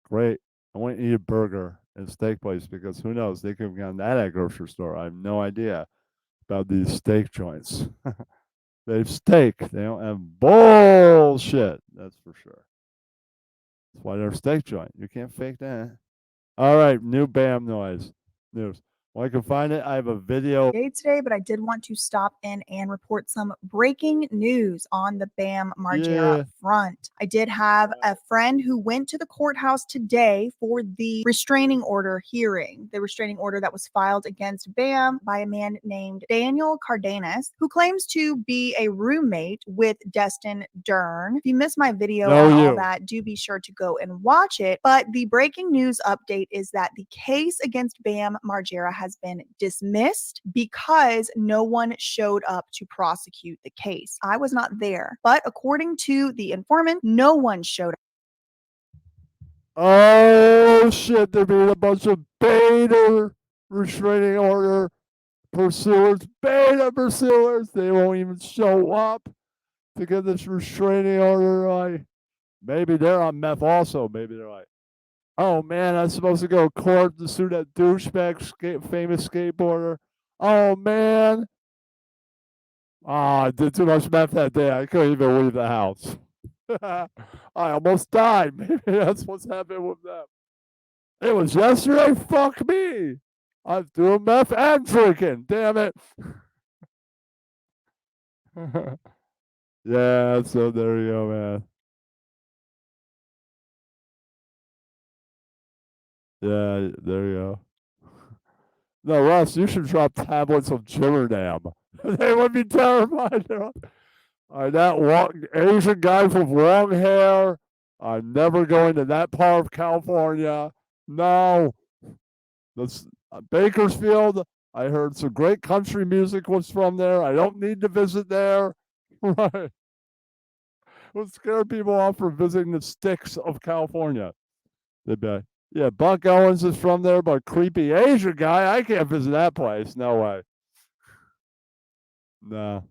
Great. I want to eat a burger at a steak place because who knows? They could have gotten that at a grocery store. I have no idea about these steak joints. They have steak. They don't have bullshit. That's for sure. That's why they're a steak joint. You can't fake that. All right, new BAM noise. News. Well, I can find it. I have a video. Today, but I did want to stop in and report some breaking news on the Bam Margera front. I did have a friend who went to the courthouse today for the restraining order hearing, the restraining order that was filed against Bam by a man named Daniel Cardenas, who claims to be a roommate with Destin Dern. If you missed my video on all that, do be sure to go and watch it. But the breaking news update is that the case against Bam Margera has been dismissed because no one showed up to prosecute the case. I was not there, but according to the informant, no one showed up. Oh shit, there being a bunch of beta restraining order pursuers, beta pursuers. They won't even show up to get this restraining order. Like, maybe they're on meth also. Maybe they're like, oh man, I'm supposed to go to court to sue that douchebag famous skateboarder. Oh man. I did too much meth that day. I couldn't even leave the house. I almost died. Maybe that's what's happened with them. It was yesterday. Fuck me. I'm doing meth and drinking. Damn it. Yeah, so there you go, man. Yeah, there you go. No, Russ, you should drop tablets of Jimmerdam. They would be terrified. That Asian guy with long hair. I'm never going to that part of California. No. That's Bakersfield. I heard some great country music was from there. I don't need to visit there. Right. Would scare people off from visiting the sticks of California. They'd be like, yeah, Buck Owens is from there, but creepy Asian guy, I can't visit that place. No way. No.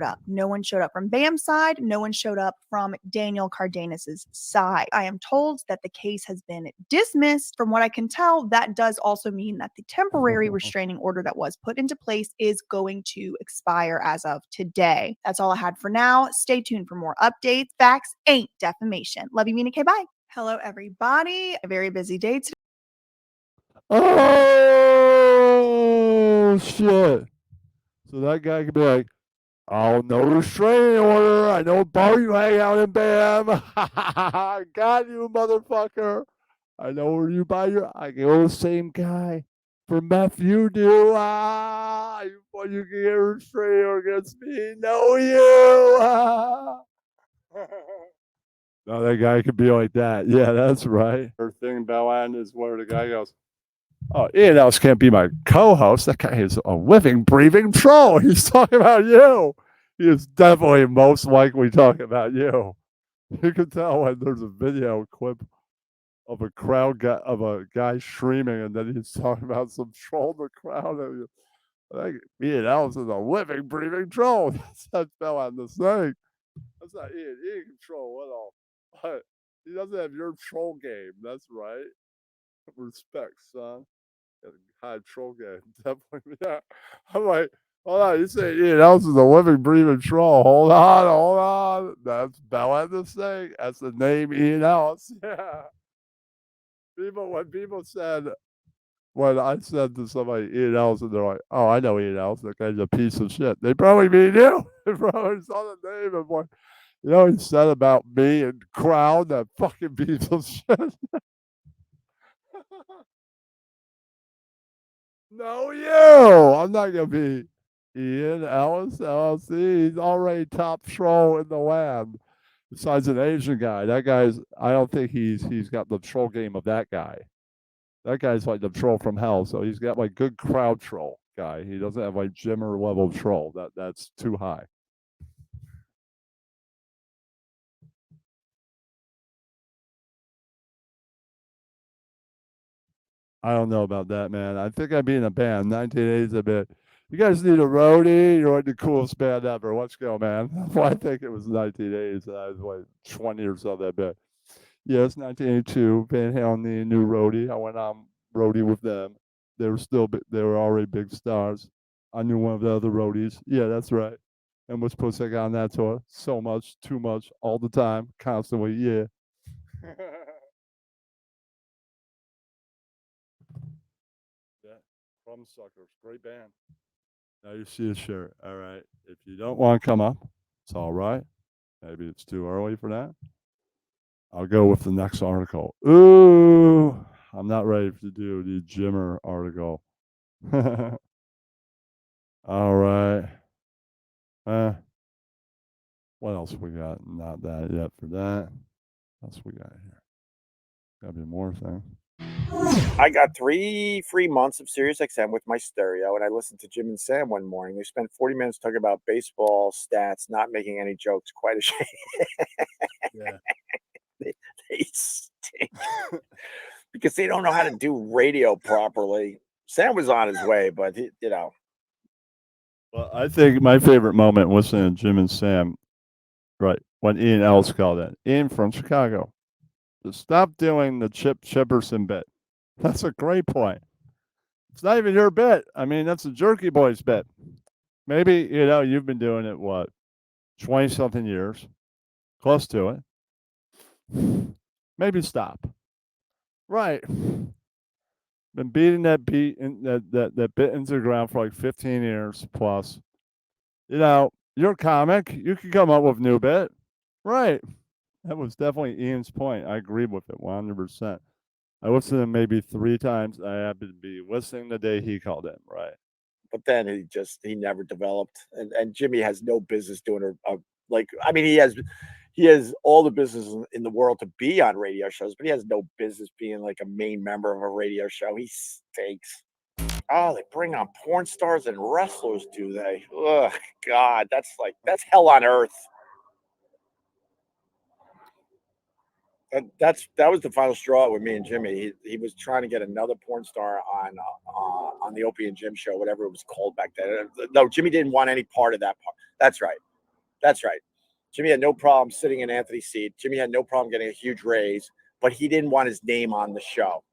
Up. No one showed up from Bam's side. No one showed up from Daniel Cardenas's side. I am told that the case has been dismissed. From what I can tell, that does also mean that the temporary restraining order that was put into place is going to expire as of today. That's all I had for now. Stay tuned for more updates. Facts ain't defamation. Love you, Mina K. Bye. Hello, everybody. A very busy day today. Oh, shit. So that guy could be like, oh, no restraining order. I know bar you hang out in, Bam. I got you, motherfucker. I know where you buy your. I go the same guy for meth you do. You can get a restraining order against me. No, you. No, that guy could be like that. Yeah, that's right. Her thing about Ann is where the guy goes, oh, Ian Ellis can't be my co-host. That guy is a living, breathing troll. He's talking about you. He is definitely most likely talking about you. You can tell when there's a video clip of a guy streaming, and then he's talking about some troll in the crowd. And like, Ian Ellis is a living, breathing troll. That's that fell out the snake. That's not Ian. Ian can troll at all. But he doesn't have your troll game. That's right. Respect, son. High troll game. Definitely. Yeah. I'm like, hold on. You say Ian Ellis is a living, breathing troll. Hold on. That's Bella the Snake. That's the name Ian Ellis. Yeah. when people said, when I said to somebody Ian Ellis, and they're like, "Oh, I know Ian Ellis. That guy's a piece of shit." They probably mean you. They probably saw the name and what he said about me and Crown, that fucking piece of shit. No, you. I'm not gonna be Ian Ellis LLC. He's already top troll in the land. Besides an Asian guy, that guy's. I don't think he's got the troll game of that guy. That guy's like the troll from hell. So he's got like good crowd troll guy. He doesn't have like Jimmer level troll. That's too high. I don't know about that, man. I think I'd be in a band. 1980s a bit. You guys need a roadie? You're like the coolest band ever. Let's go, man. Well, I think it was 1980s. I was like 20 or so that bit. Yes, 1982. Van Halen needed a new roadie. I went on roadie with them. They were already big stars. I knew one of the other roadies. Yeah, that's right. And was Pussycat on that tour. So much, too much, all the time, constantly. Yeah. Yeah, Crumb Suckers, great band. Now you see a shirt. All right. If you don't want to come up, it's all right. Maybe it's too early for that. I'll go with the next article. Ooh, I'm not ready to do the Jimmer article. All right. What else we got? Not that yet for that. What else we got here? Gotta be more things. I got 3 free months of SiriusXM with my stereo, and I listened to Jim and Sam one morning. They spent 40 minutes talking about baseball stats, not making any jokes. Quite a shame. Yeah. They stink because they don't know how to do radio properly. Sam was on his way, but Well, I think my favorite moment listening to Jim and Sam, right, when Ian Ellis called it. Ian from Chicago. Just stop doing the Chip Chipperson bit. That's a great point. It's not even your bit. I mean, that's a Jerky Boys bit. Maybe, you've been doing it, 20-something years. Close to it. Maybe stop. Right. Been beating that beat in that bit into the ground for like 15 years plus. You're a comic. You can come up with new bit. Right. That was definitely Ian's point. I agree with it 100%. I listened to him maybe 3 times. I happened to be listening the day he called in. Right. but then he never developed. And Jimmy has no business doing he has all the business in the world to be on radio shows, but he has no business being like a main member of a radio show. He stinks. Oh, they bring on porn stars and wrestlers, do they? Ugh, God, that's hell on earth. That was the final straw with me and Jimmy. He was trying to get another porn star on the Opie and Jim show, whatever it was called back then. No, Jimmy didn't want any part of that part. That's right. Jimmy had no problem sitting in Anthony's seat. Jimmy had no problem getting a huge raise, but he didn't want his name on the show.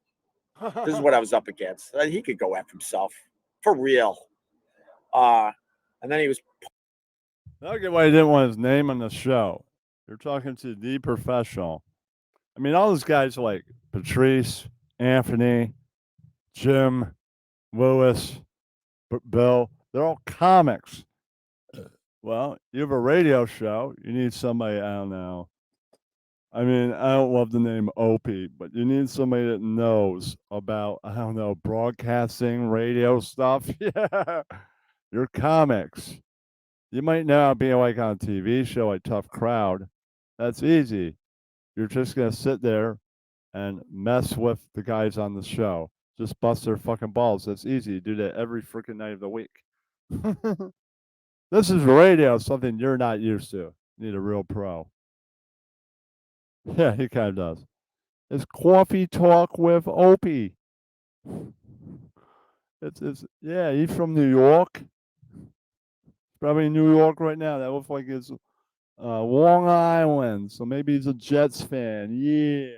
This is what I was up against. He could go after himself, for real. And then he was. I don't get why he didn't want his name on the show. You're talking to the professional. I mean, all those guys like Patrice, Anthony, Jim, Lewis, Bill, they're all comics. Well, you have a radio show. You need somebody, I don't know. I mean, I don't love the name Opie, but you need somebody that knows about, I don't know, broadcasting, radio stuff. Yeah. You're comics. You might now be like on a TV show like Tough Crowd. That's easy. You're just going to sit there and mess with the guys on the show. Just bust their fucking balls. That's easy. You do that every freaking night of the week. This is radio, something you're not used to. You need a real pro. Yeah, he kind of does. It's Coffee Talk with Opie. Yeah, he's from New York. Probably in New York right now. That looks like it's Long Island. So maybe he's a Jets fan. Yeah.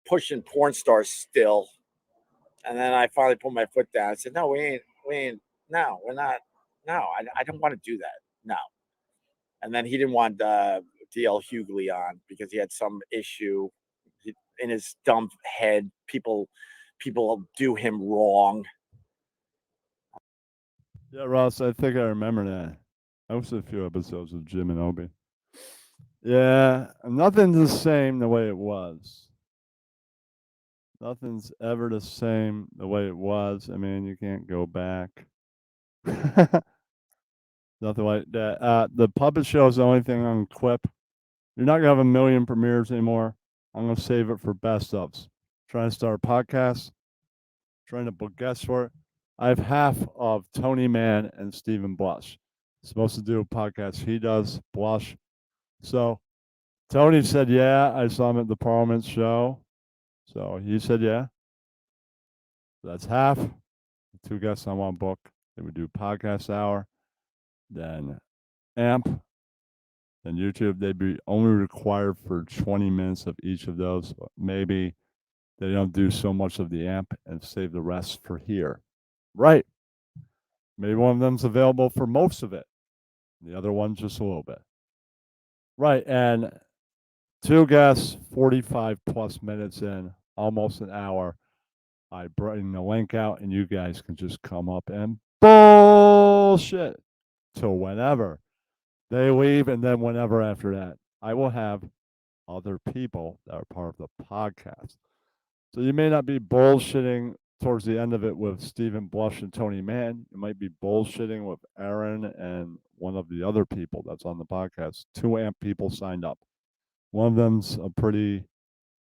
Pushing porn stars still. And then I finally put my foot down. I said, no, we're not. No, I don't want to do that. No. And then he didn't want DL Hughley on because he had some issue in his dumb head. People do him wrong. Yeah, Ross, I think I remember that. I watched a few episodes of Jim and Obi. Yeah, nothing's the same the way it was. Nothing's ever the same the way it was. I mean, you can't go back. Nothing like that. The puppet show is the only thing on Quip. You're not gonna have a million premieres anymore. I'm gonna save it for best ofs. Trying to start a podcast. Trying to book guests for it. I have half of Tony Mann and Stephen Blush. Supposed to do a podcast. He does Blush. So Tony said, yeah, I saw him at the Parliament show. So he said, yeah. That's half. 2 guests on one book. They would do podcast hour. Then AMP. Then YouTube. They'd be only required for 20 minutes of each of those. Maybe they don't do so much of the AMP and save the rest for here. Right. Maybe one of them's available for most of it. The other one just a little bit. Right. And 2 guests, 45 plus minutes in, almost an hour. I bring the link out and you guys can just come up and bullshit till whenever they leave. And then whenever after that, I will have other people that are part of the podcast. So you may not be bullshitting towards the end of it with Stephen Blush and Tony Mann. You might be bullshitting with Aaron and one of the other people that's on the podcast. 2 AMP people signed up. One of them's a pretty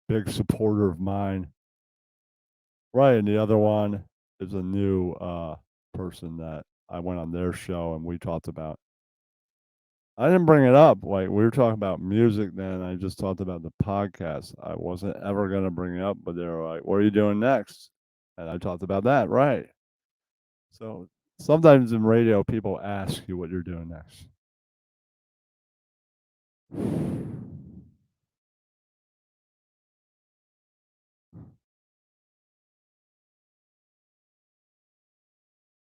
big supporter of mine. Right, and the other one is a new person that I went on their show and we talked about. I didn't bring it up. Like, we were talking about music then. I just talked about the podcast. I wasn't ever going to bring it up, but they were like, what are you doing next? And I talked about that, right. So sometimes in radio, people ask you what you're doing next.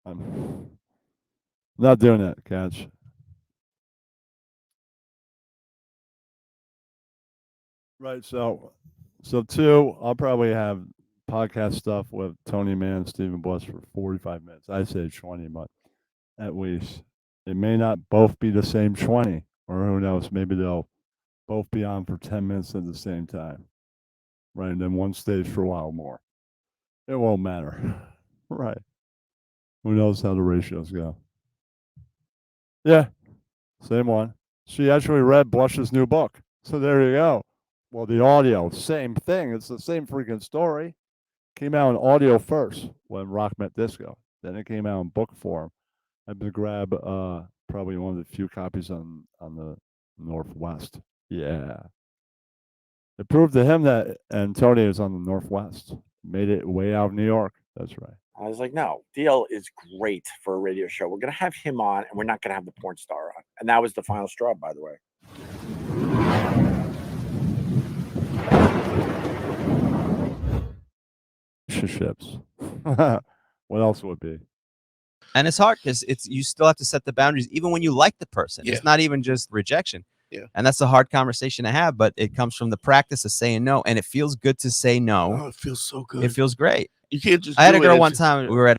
I'm not doing that, Catch. Right, so 2, I'll probably have podcast stuff with Tony Mann, Stephen Blush for 45 minutes. I say 20, but at least. It may not both be the same 20, or who knows, maybe they'll both be on for 10 minutes at the same time. Right, and then one stays for a while more. It won't matter. Right. Who knows how the ratios go? Yeah, same one. She actually read Blush's new book. So there you go. Well, the audio, same thing. It's the same freaking story. Came out in audio first when Rock Met Disco. Then it came out in book form. I've been to grab probably one of the few copies on the Northwest. Yeah. It proved to him that Antonio is on the Northwest. Made it way out of New York. That's right. I was like, no, DL is great for a radio show. We're going to have him on, and we're not going to have the porn star on. And that was the final straw, by the way. Relationships. What else would be? And it's hard because you still have to set the boundaries, even when you like the person. Yeah. It's not even just rejection. Yeah. And that's a hard conversation to have, but it comes from the practice of saying no. And it feels good to say no. Oh, it feels so good. It feels great. You can't just. I had a do it girl if one you- time. We were at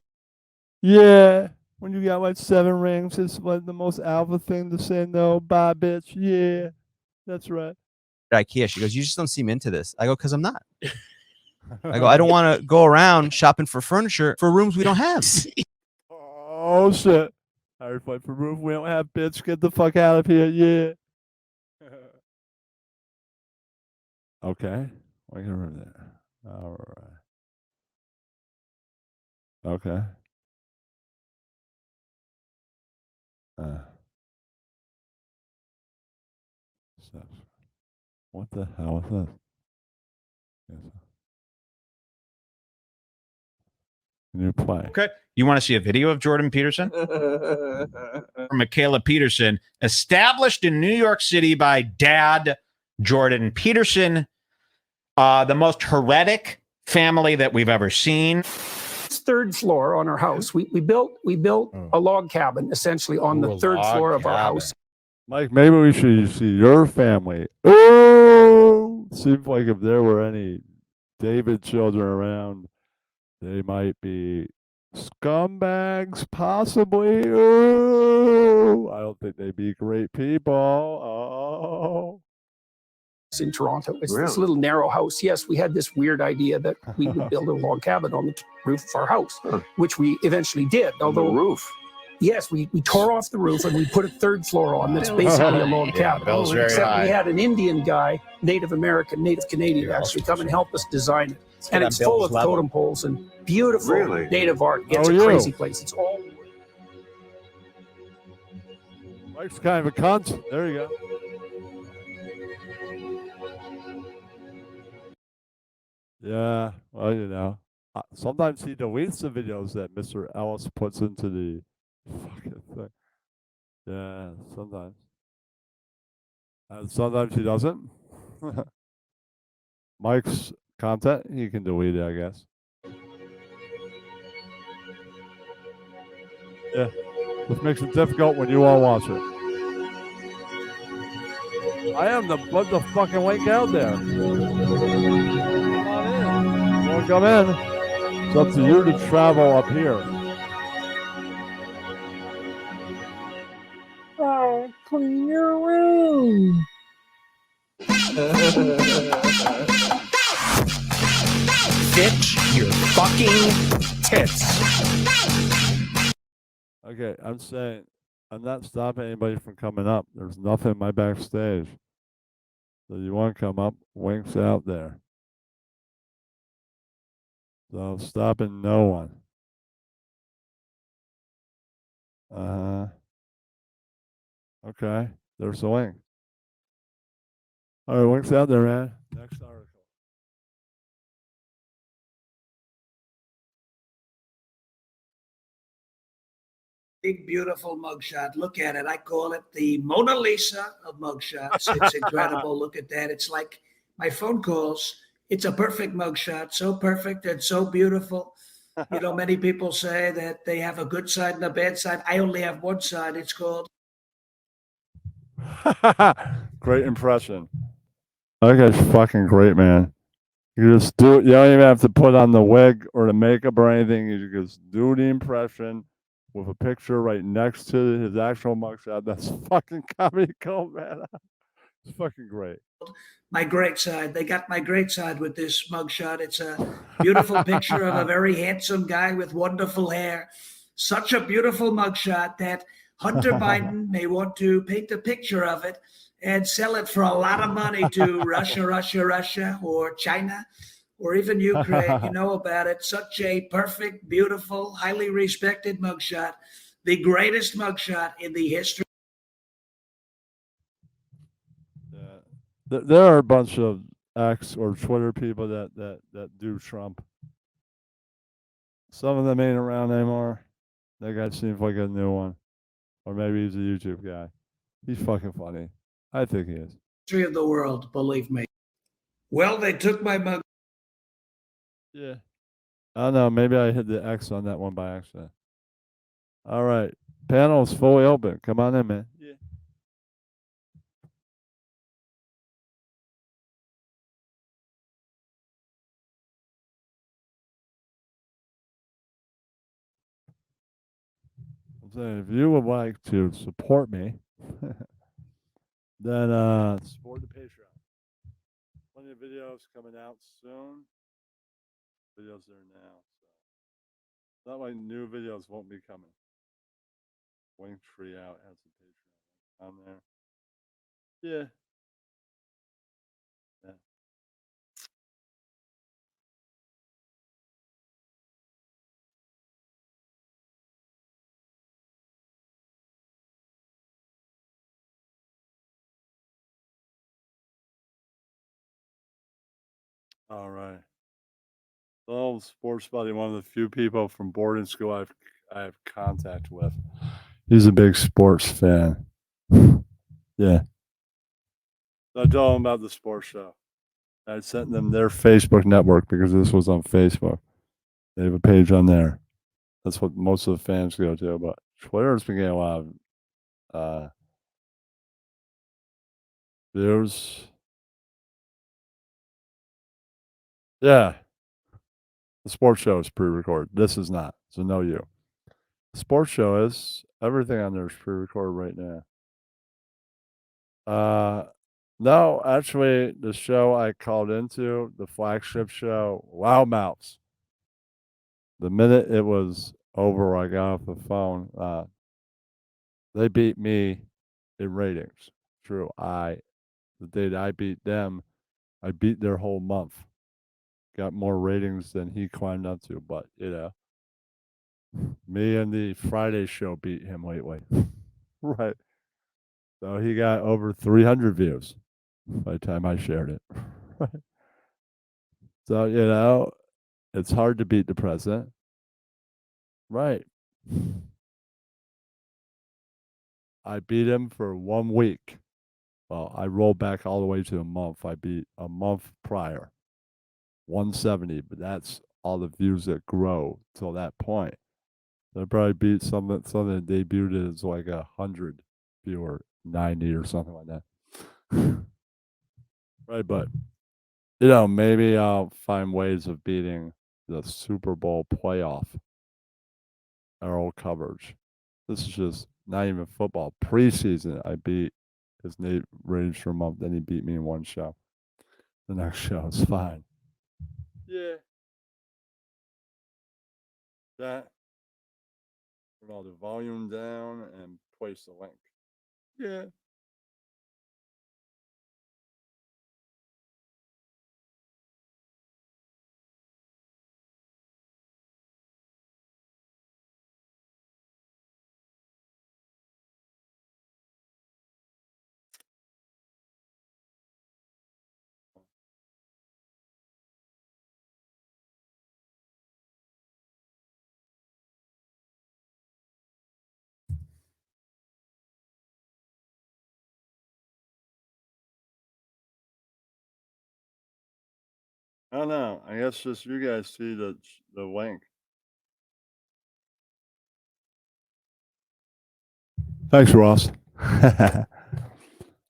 Yeah. When you got like 7 rings, it's like the most alpha thing to say no. Bye, bitch. Yeah. That's right. IKEA. She goes, "You just don't seem into this." I go, "Because I'm not." I go, "I don't want to go around shopping for furniture for rooms we don't have." Oh, shit. I fight for roof. We don't have, bitch. Get the fuck out of here. Yeah. Okay. I can remember that. All right. Okay. So, what the hell is this? Yes. New play. Okay. You want to see a video of Jordan Peterson? Michaela Peterson, established in New York City by dad Jordan Peterson, the most heretic family that we've ever seen. Third floor on our house. We built a log cabin essentially on the third floor of our house. Mike, maybe we should see your family. Oh, seems like if there were any David children around, they might be scumbags, possibly. Oh, I don't think they'd be great people. Oh. in Toronto. It's this Really? little narrow house. Yes, we had this weird idea that we would build a log cabin on the roof of our house, which we eventually did. Although roof. Yes, we tore off the roof and we put a third floor on that's basically a log Yeah, cabin. Bill's very Except high. we had an Indian guy, Native American, Native Canadian, actually come and help us design it. get And on it's full Bill's of level. totem poles and beautiful Really? native art. It's Oh, a you. crazy place. It's all Mike's kind of a cunt. There you go. Yeah, well, you know, sometimes he deletes the videos that Mr. Ellis puts into the fucking thing. Yeah, sometimes. And sometimes he doesn't. Mike's content, he can delete it, I guess. Yeah, this makes it difficult when you all watch it. I am the put the fucking link out there. Come on in. You wanna come in? It's up to you to travel up here. Oh, clean your room. Fitch your fucking tits. Okay, I'm saying I'm not stopping anybody from coming up. There's nothing in my backstage. So you want to come up, Wink's out there. So stopping no one. Okay, there's the Wink. All right, Wink's out there, man. Next article. Big, beautiful mugshot. Look at it. I call it the Mona Lisa of mugshots. It's incredible. Look at that. It's like my phone calls. It's a perfect mugshot. So perfect and so beautiful. You know, many people say that they have a good side and a bad side. I only have one side. It's called Great impression. That guy's fucking great, man. You just do it. You don't even have to put on the wig or the makeup or anything. You just do the impression with a picture right next to his actual mugshot. That's fucking comedy gold, man. It's fucking great. my great side. They got my great side with this mugshot. It's a beautiful picture of a very handsome guy with wonderful hair. Such a beautiful mugshot that Hunter Biden may want to paint a picture of it and sell it for a lot of money to Russia, or China, or even Ukraine. You know about it. Such a perfect, beautiful, highly respected mugshot. The greatest mugshot in the history. There are a bunch of X or Twitter people that do Trump. Some of them ain't around anymore. That guy seems like a new one. Or maybe he's a YouTube guy. He's fucking funny. I think he is. History of the world, believe me. Well, they took my mug. Yeah. I don't know. Maybe I hit the X on that one by accident. All right. Panel is fully open. Come on in, man. Yeah. I'm saying if you would like to support me, then support the Patreon. Plenty of videos coming out soon. Videos there now. So not like new videos won't be coming. Linktree out has a Patreon on there. Yeah. Yeah. All right. Well, Sports Buddy, one of the few people from boarding school I have contact with. He's a big sports fan. Yeah. So I told him about the sports show. I sent them their Facebook network because this was on Facebook. They have a page on there. That's what most of the fans go to. But Twitter's been getting a lot of views. Yeah. The sports show is pre-recorded. This is not. So no you. The sports show is everything on there is pre-recorded right now. No, actually, the show I called into, the flagship show, Loudmouths. The minute it was over, I got off the phone. They beat me in ratings. True. The day that I beat them, I beat their whole month. Got more ratings than he climbed up to, but me and the Friday show beat him lately. Right. So he got over 300 views by the time I shared it. So, it's hard to beat the president. Right. I beat him for 1 week. Well, I rolled back all the way to a month. I beat a month prior, 170, but that's all the views that grow till that point. I probably beat something that debuted as like 100 viewer, 90 or something like that. Right, but maybe I'll find ways of beating the Super Bowl playoff. Our old coverage. This is just not even football. Preseason, I beat his ratings for a month. Then he beat me in one show. The next show is fine. Yeah. That. Put all the volume down and place the link. Yeah. I don't know. I guess just you guys see the link. Thanks, Ross. All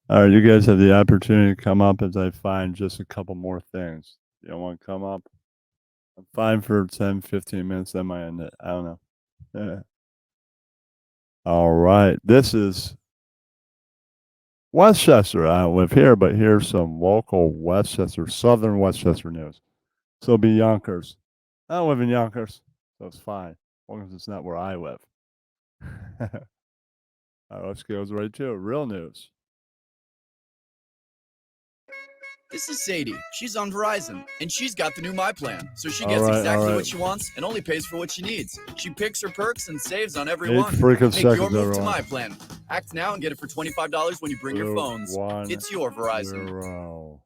right, you guys have the opportunity to come up as I find just a couple more things. You don't want to come up? I'm fine for 10, 15 minutes. That might end it. I don't know. Yeah. All right. This is Westchester. I don't live here, but here's some local Westchester, southern Westchester news. So it'll be Yonkers. I don't live in Yonkers, so it's fine. As long as it's not where I live. All right, let's go right to it. Real news. This is Sadie. She's on Verizon, and she's got the new My Plan, so she All gets right, exactly all what right. she wants and only pays for what she needs. She picks her perks and saves on every 8 one. freaking Make your seconds, move to everyone. My Plan. Act now and get it for $25 when you bring your 2, phones. 1, It's your Verizon. 0.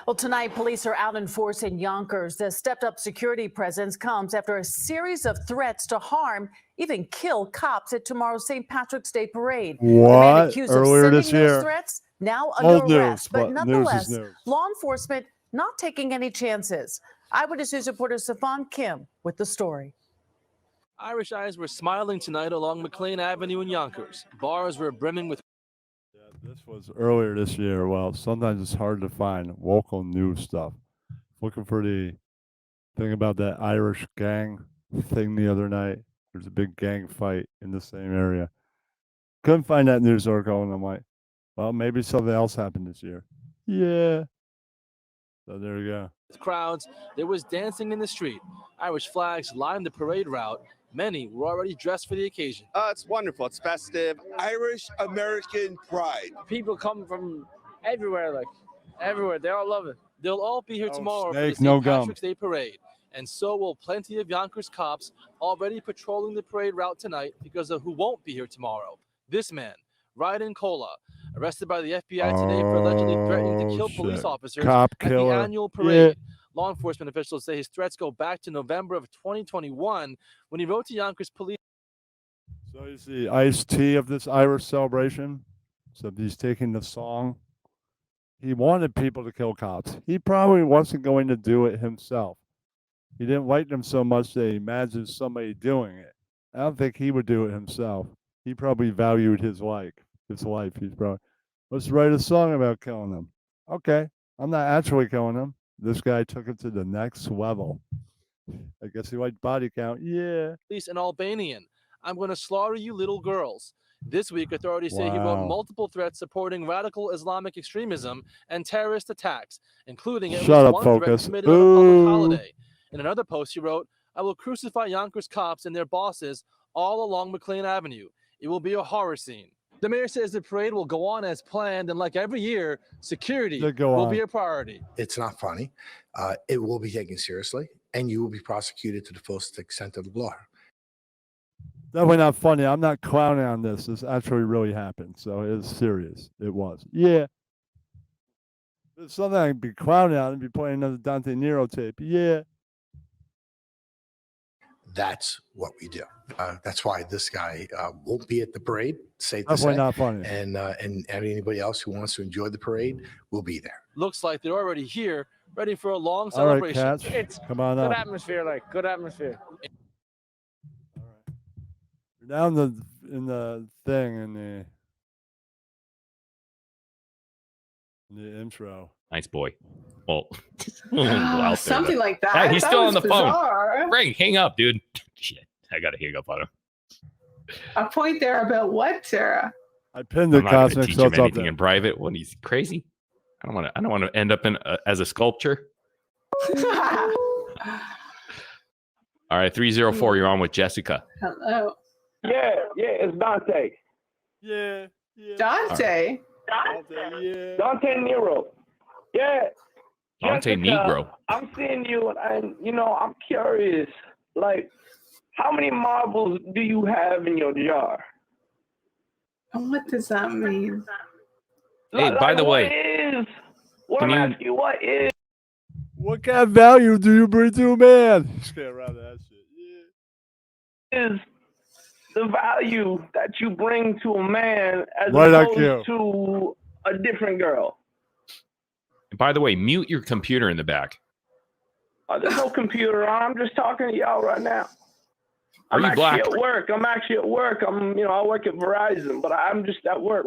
Well, tonight, police are out in force in Yonkers. The stepped-up security presence comes after a series of threats to harm, even kill cops at tomorrow's St. Patrick's Day parade. The man What? accused Earlier of this sending those year. threats now Old under news, arrest. but But news is nonetheless, news. law enforcement not taking any chances. Eyewitness News reporter Stefan Kim with the story. Irish eyes were smiling tonight along McLean Avenue in Yonkers. Bars were brimming with. This was earlier this year. Well, sometimes it's hard to find local news stuff. Looking for the thing about that Irish gang thing the other night. There's a big gang fight in the same area. Couldn't find that news article, and I'm like, well, maybe something else happened this year. Yeah. So there you go. Crowds, there was dancing in the street. Irish flags lined the parade route. Many were already dressed for the occasion. It's wonderful. It's festive. Irish American pride. People come from everywhere, everywhere. They all love it. They'll all be here tomorrow for the snake, St. no gum. Patrick's Day parade. And so will plenty of Yonkers cops already patrolling the parade route tonight because of who won't be here tomorrow. This man, Ryden Cola, arrested by the FBI today for allegedly threatening to kill police shit. officers Cop at killer. the annual parade. Law enforcement officials say his threats go back to November of 2021 when he wrote to Yonkers police. So you see Ice-T of this Irish celebration. So he's taking the song. He wanted people to kill cops. He probably wasn't going to do it himself. He didn't like them so much that he imagined somebody doing it. I don't think he would do it himself. He probably valued his life. He's probably Let's write a song about killing them. Okay, I'm not actually killing them. This guy took it to the next level. I guess he liked body count. Yeah. Police an Albanian. I'm going to slaughter you little girls. This week, authorities say he wrote Wow. multiple threats supporting radical Islamic extremism and terrorist attacks, including at Shut least up, one threat Focus. committed on a public Boo. holiday. In another post, he wrote, I will crucify Yonkers cops and their bosses all along McLean Avenue. It will be a horror scene. The mayor says the parade will go on as planned, and like every year, security They go will on. be a priority. It's not funny. It will be taken seriously, and you will be prosecuted to the fullest extent of the law. Definitely not funny. I'm not clowning on this. This actually really happened. So it's serious. It was. Yeah. It's something I could be clowning on and be playing another Dante Nero tape. Yeah. That's what we do. That's why this guy won't be at the parade. Safe to Definitely say. not funny. And anybody else who wants to enjoy the parade will be there. Looks like they're already here, ready for a long All right, celebration. Cats. Come on up. atmosphere, good atmosphere. You're down in the thing in the intro. Nice boy. Well, we'll go out there, Something but- like that. Hey, he's That still was on the bizarre. phone. Ring, hang up, dude. Shit, I gotta hang up on him. A point there about what, Sarah? I pinned the I'm not gonna cosmic teach so him it's up anything there. in private when he's crazy. I don't want to end up in as a sculpture. All right, 304. You're on with Jessica. Hello. Yeah, it's Dante. Yeah. Dante. Dante Nero. Yeah. Dante Jessica, Negro. I'm seeing you, and I'm curious. Like, how many marbles do you have in your jar? What does that mean? Hey, by the way, What can I'm you- asking you, what is What kind of value do you bring to a man? Just get around that shit. the value that you bring to a man as Right on opposed cue. to a different girl? by the way, mute your computer in the back. There's no computer on. I'm just talking to y'all right now. Are I'm you actually black? at work. I work at Verizon, but I'm just at work.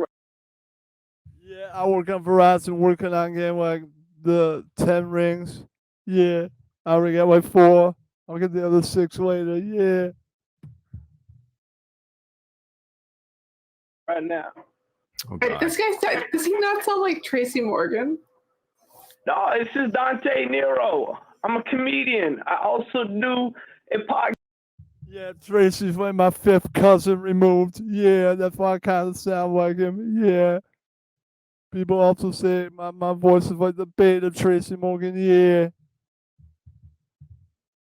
Yeah, I work on Verizon, working on getting like the 10 rings. Yeah. I already got like 4. I'll get the other 6 later. Yeah. Right now. Oh, Wait, this guy, does he not sound like Tracy Morgan? No, this is Dante Nero. I'm a comedian. I also do a podcast. Yeah, Tracy's like my 5th cousin removed. Yeah, that's why I kind of sound like him. Yeah. People also say my voice is like the beta Tracy Morgan. Yeah.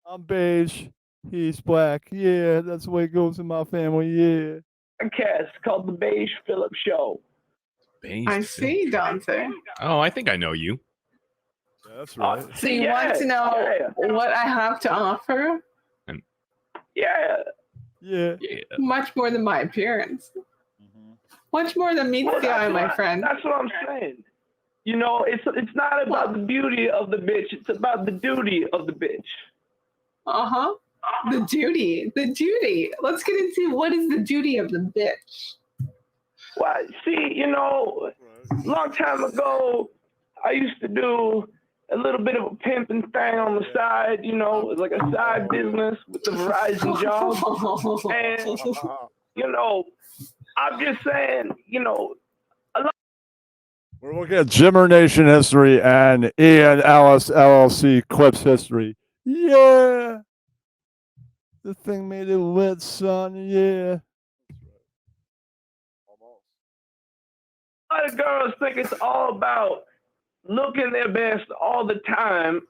I'm beige. He's black. Yeah, that's the way it goes in my family. Yeah. Podcast called The Beige Phillip Show. I see, Dante. Oh, I think I know you. That's right. So you want to know what I have to offer? Yeah. Yeah. Much more than my appearance. Much more than meets the eye, my friend. That's what I'm saying. It's not about the beauty of the bitch. It's about the duty of the bitch. Uh-huh. The duty. Let's get into what is the duty of the bitch. Well, see, long time ago, I used to do a little bit of a pimping thing on the side, it's like a side business with the Verizon job. And, I'm just saying, We're looking at Jimmer Nation history and Ian Ellis LLC Clips history. Yeah. The thing made it lit, son. Yeah. a lot of girls think it's all about looking their best all the time,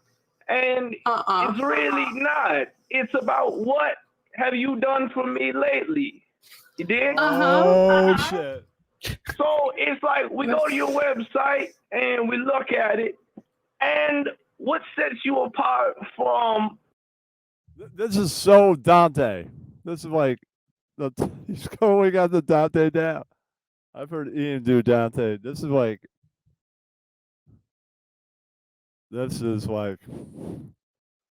and it's really not. It's about what have you done for me lately? You dig? Oh, shit. So it's like we go to your website and we look at it, and what sets you apart from? This is so Dante. This is like he's going got the Dante down. I've heard Ian do Dante. This is like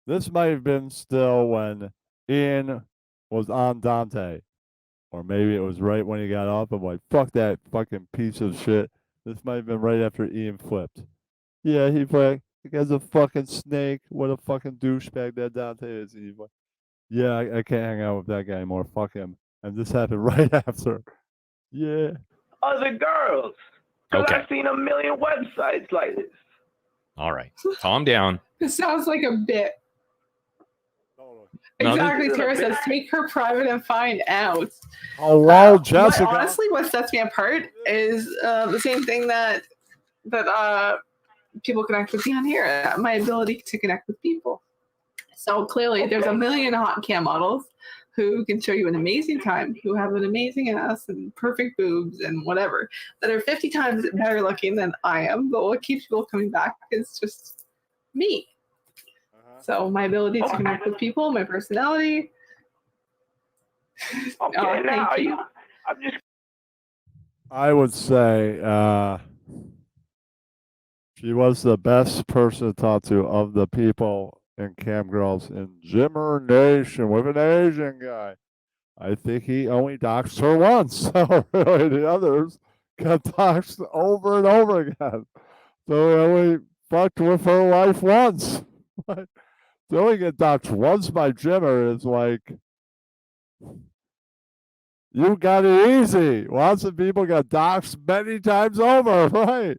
this might have been still when Ian was on Dante. Or maybe it was right when he got off. I'm like, fuck that fucking piece of shit. This might have been right after Ian flipped. Yeah, he like, the guy's a fucking snake. What a fucking douchebag that Dante is. And he's like, yeah, I can't hang out with that guy anymore. Fuck him. And this happened right after. Yeah. Other girls. Because Okay. I've seen a million websites like this. All right. Calm down. This sounds like a bit. No, Exactly, this- Tara says, take her private and find out. Hello, But Jessica. honestly, what sets me apart is the same thing that people connect with me on here. My ability to connect with people. So clearly, there's a million hot cam models who can show you an amazing time, who have an amazing ass and perfect boobs and whatever, that are 50 times better looking than I am. But what keeps people coming back is just me. So my ability to connect with people, my personality. Okay, Oh, now thank you. I'm just I would say she was the best person to talk to of the people in Cam Girls in Jimmer Nation with an Asian guy. I think he only doxed her once. So really the others got doxed over and over again. So he only fucked with her wife once. To only get doxed once by Jimmer is like, you got it easy. Lots of people got doxed many times over, right?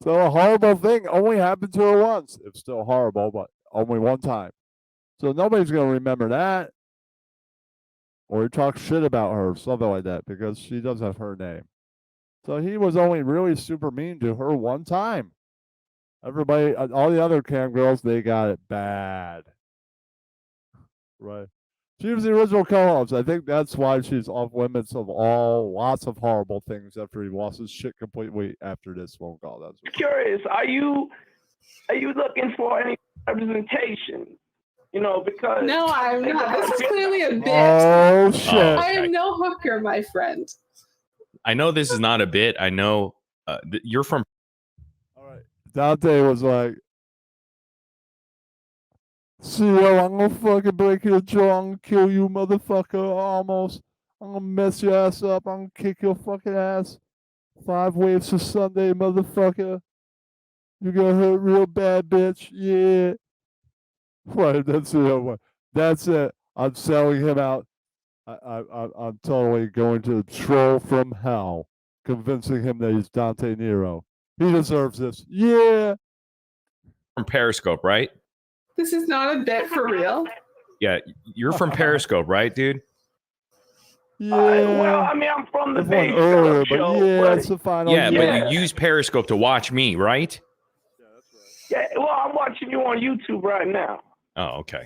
So a horrible thing only happened to her once. It's still horrible, but only one time. So nobody's going to remember that. Or talk shit about her, something like that, because she doesn't have her name. So he was only really super mean to her one time. Everybody, all the other Cam Girls, they got it bad. Right. She was the original co-host. I think that's why she's off limits of lots of horrible things after he lost his shit completely after this phone call. That's curious. Are you looking for any representation? You know, because No, I'm not. This is clearly a bit. Oh shit! I am no hooker, my friend. I know this is not a bit. I know you're from. Dante was like, see, yo, I'm gonna fucking break your jaw. I'm gonna kill you, motherfucker. Almost. I'm gonna mess your ass up. I'm gonna kick your fucking ass. 5 waves for Sunday, motherfucker. You're gonna hurt real bad, bitch. Yeah. Right, that's it. That's it. I'm selling him out. I'm totally going to troll from hell, convincing him that he's Dante Nero. He deserves this. Yeah. From Periscope, right? This is not a bit for real. Yeah, you're from Periscope, right, dude? Yeah. well, I mean, I'm from the There's one Big earlier, Philip but show. yeah, it's the final. Yeah, year. but you use Periscope to watch me, right? Yeah, well, I'm watching you on YouTube right now. Oh, okay.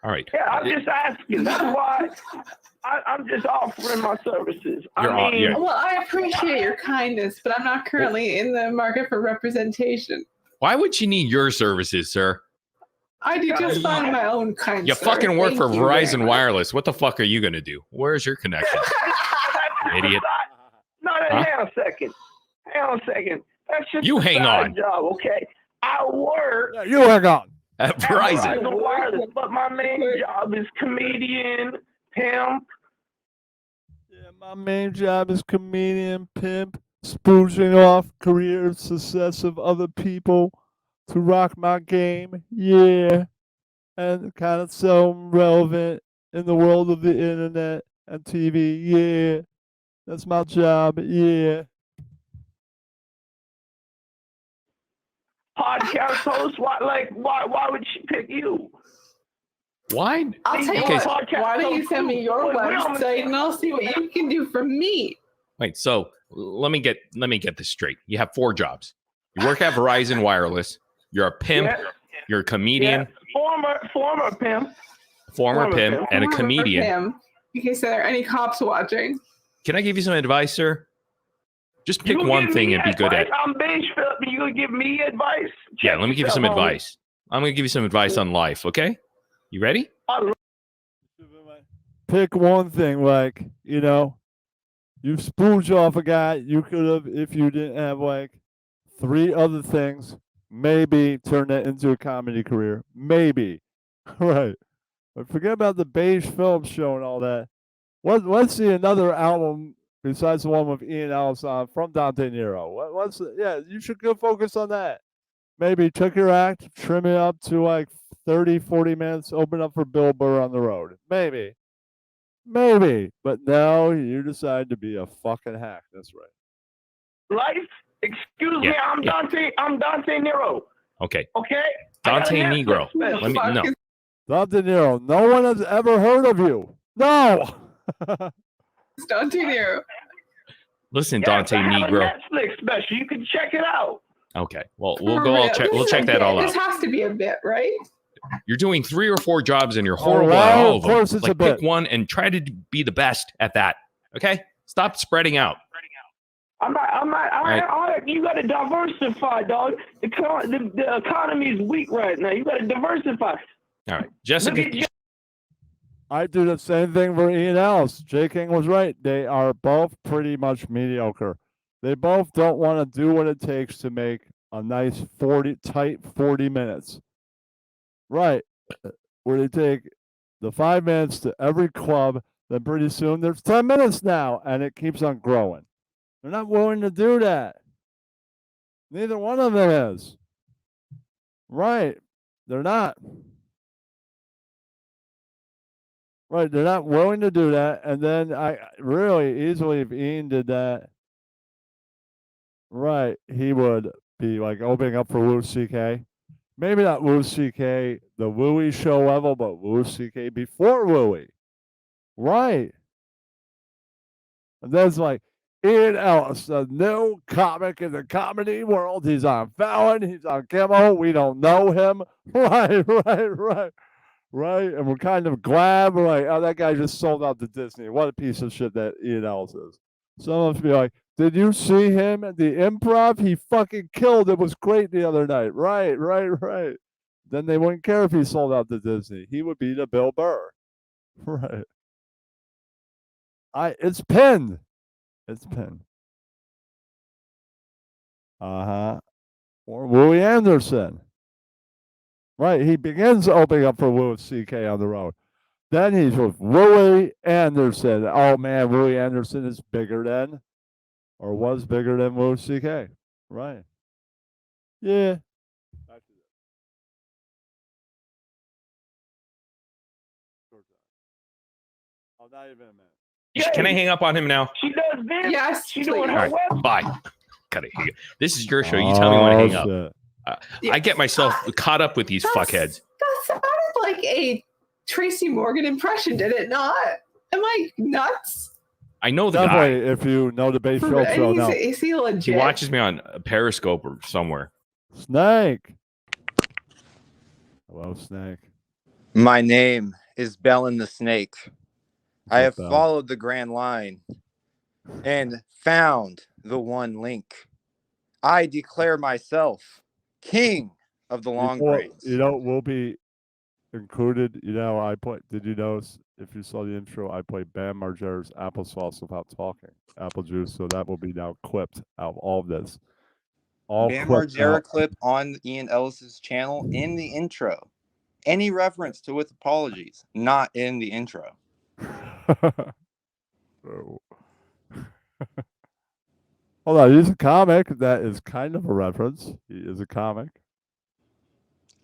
All right. Yeah, I'm just asking. That's why I'm just offering my services. I mean, Well, I appreciate your kindness, but I'm not currently in the market for representation. Why would you need your services, sir? I do just fine my own kind. You sir. fucking work Thank for you very Verizon much. Wireless. What the fuck are you gonna do? Where's your connection? Idiot. no, Huh? hang on a second. Hang on a second. That's just You a hang side on. job, okay? I work You hang on. At at Verizon. Verizon Wireless, but my main job is comedian, pimp. My main job is comedian, pimp, spooging off career success of other people to rock my game. Yeah. And kind of so relevant in the world of the internet and TV. Yeah. That's my job. Yeah. Podcast host. Why would she pick you? Why? I'll tell you Okay. what. Why don't you send me your website and I'll see what you can do for me. Wait, so let me get this straight. You have 4 jobs. You work at Verizon Wireless. You're a pimp. Yeah. You're a comedian, Former pimp. former pimp, and a Former comedian. pimp. In case there are any cops watching. Can I give you some advice, sir? Just pick You one give thing me and be good at advice? it. I'm Beige Philip. You gonna give me advice? Yeah, let me give you some yourself, homie. advice. I'm going to give you some advice on life, okay? You ready? Pick one thing, like, you know, you spooge off a guy, you could have, if you didn't have like 3 other things, maybe turn that into a comedy career. Maybe. Right. But forget about the Beige Film Show and all that. Let's see another album besides the one with Ian Ellis from Dante Nero? What's yeah? You should go focus on that. Maybe took your act, trim it up to like 30, 40 minutes, open up for Bill Burr on the road. Maybe. But no, you decide to be a fucking hack. That's right. Life, excuse me, I'm Dante Nero. Okay. Okay? Dante I got a Negro. Netflix Let me special. no. Dante Nero, no one has ever heard of you. No. It's Dante Nero. Listen, Yes, Dante I have a Negro. Netflix special. You can check it out. Okay. Well, we'll For go. I'll real. check. This We'll is check a that bit. all This out. has to be a bit, right? You're doing 3 or 4 jobs and you're horrible well, at all of of them. course it's a Like pick bit. one and try to be the best at that. Okay. Stop spreading out. I'm not. You got to diversify, dog. The economy is weak right now. You got to diversify. All right, Jessica. Look at I do the same thing for Ian Ellis. J. King was right. They are both pretty much mediocre. They both don't want to do what it takes to make a nice 40 minutes. Right. Where they take the 5 minutes to every club, then pretty soon there's 10 minutes now, and it keeps on growing. They're not willing to do that. Neither one of them is. Right. They're not. Right. They're not willing to do that. And then I really easily, if Ian did that, right, he would be like opening up for Louis C.K. Maybe not Louis C.K., the Louis show level, but Louis C.K. before Louis. Right. And then it's like Ian Ellis, the new comic in the comedy world. He's on Fallon. He's on Kimmel. We don't know him. Right. And we're kind of glad. We're like, oh, that guy just sold out to Disney. What a piece of shit that Ian Ellis is. Some of us be like, did you see him at the Improv? He fucking killed. It was great the other night. Right. Then they wouldn't care if he sold out to Disney. He would be the Bill Burr. Right. It's pinned. It's pinned. Or Louis Anderson. Right. He begins opening up for Louis C.K. on the road. Then he's with Louis Anderson. Oh, man, Louis Anderson is bigger than, or was bigger than Louis C.K. Right. Yeah. Oh, not even a minute. Can I hang up on him now? She does this. Yes, She doing All her right. web. Bye. Got it. This is your show. You tell me when to hang up. Shit. I get myself caught up with these fuckheads. That sounded like a Tracy Morgan impression, did it not? Am I nuts? I know the guy. Definitely, if you know the base show show now. Is he He legit? watches me on Periscope or somewhere. Snake. Hello, Snake. My name is Bellin the Snake. I have Bell? followed the Grand Line and found the one link. I declare myself king of the long brains. We'll be included. Did you notice, if you saw the intro, I played Bam Margera's applesauce without talking. Apple juice, so that will be now clipped out of all of this. Bam Margera clip on Ian Ellis's channel in the intro. Any reference to with apologies, not in the intro. Hold on, he's a comic. That is kind of a reference. He is a comic.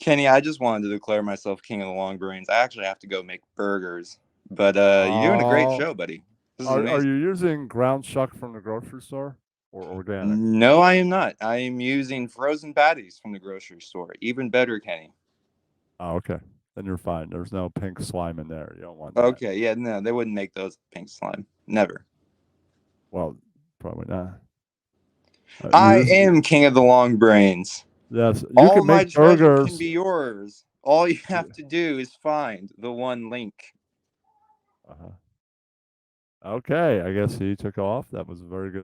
Kenny, I just wanted to declare myself king of the long brains. I actually have to go make burgers. But you're doing a great show, buddy. This is Are amazing. you using ground chuck from the grocery store or organic? No, I am not. I am using frozen patties from the grocery store. Even better, Kenny. Oh, okay. Then you're fine. There's no pink slime in there. You don't want that. Okay, yeah, no, they wouldn't make those pink slime. Never. Well, probably not. I am king of the long brains. Yes, you All can my make treasure burgers. can be yours. All you have to do is find the one link. Okay, I guess he took off. That was a very good.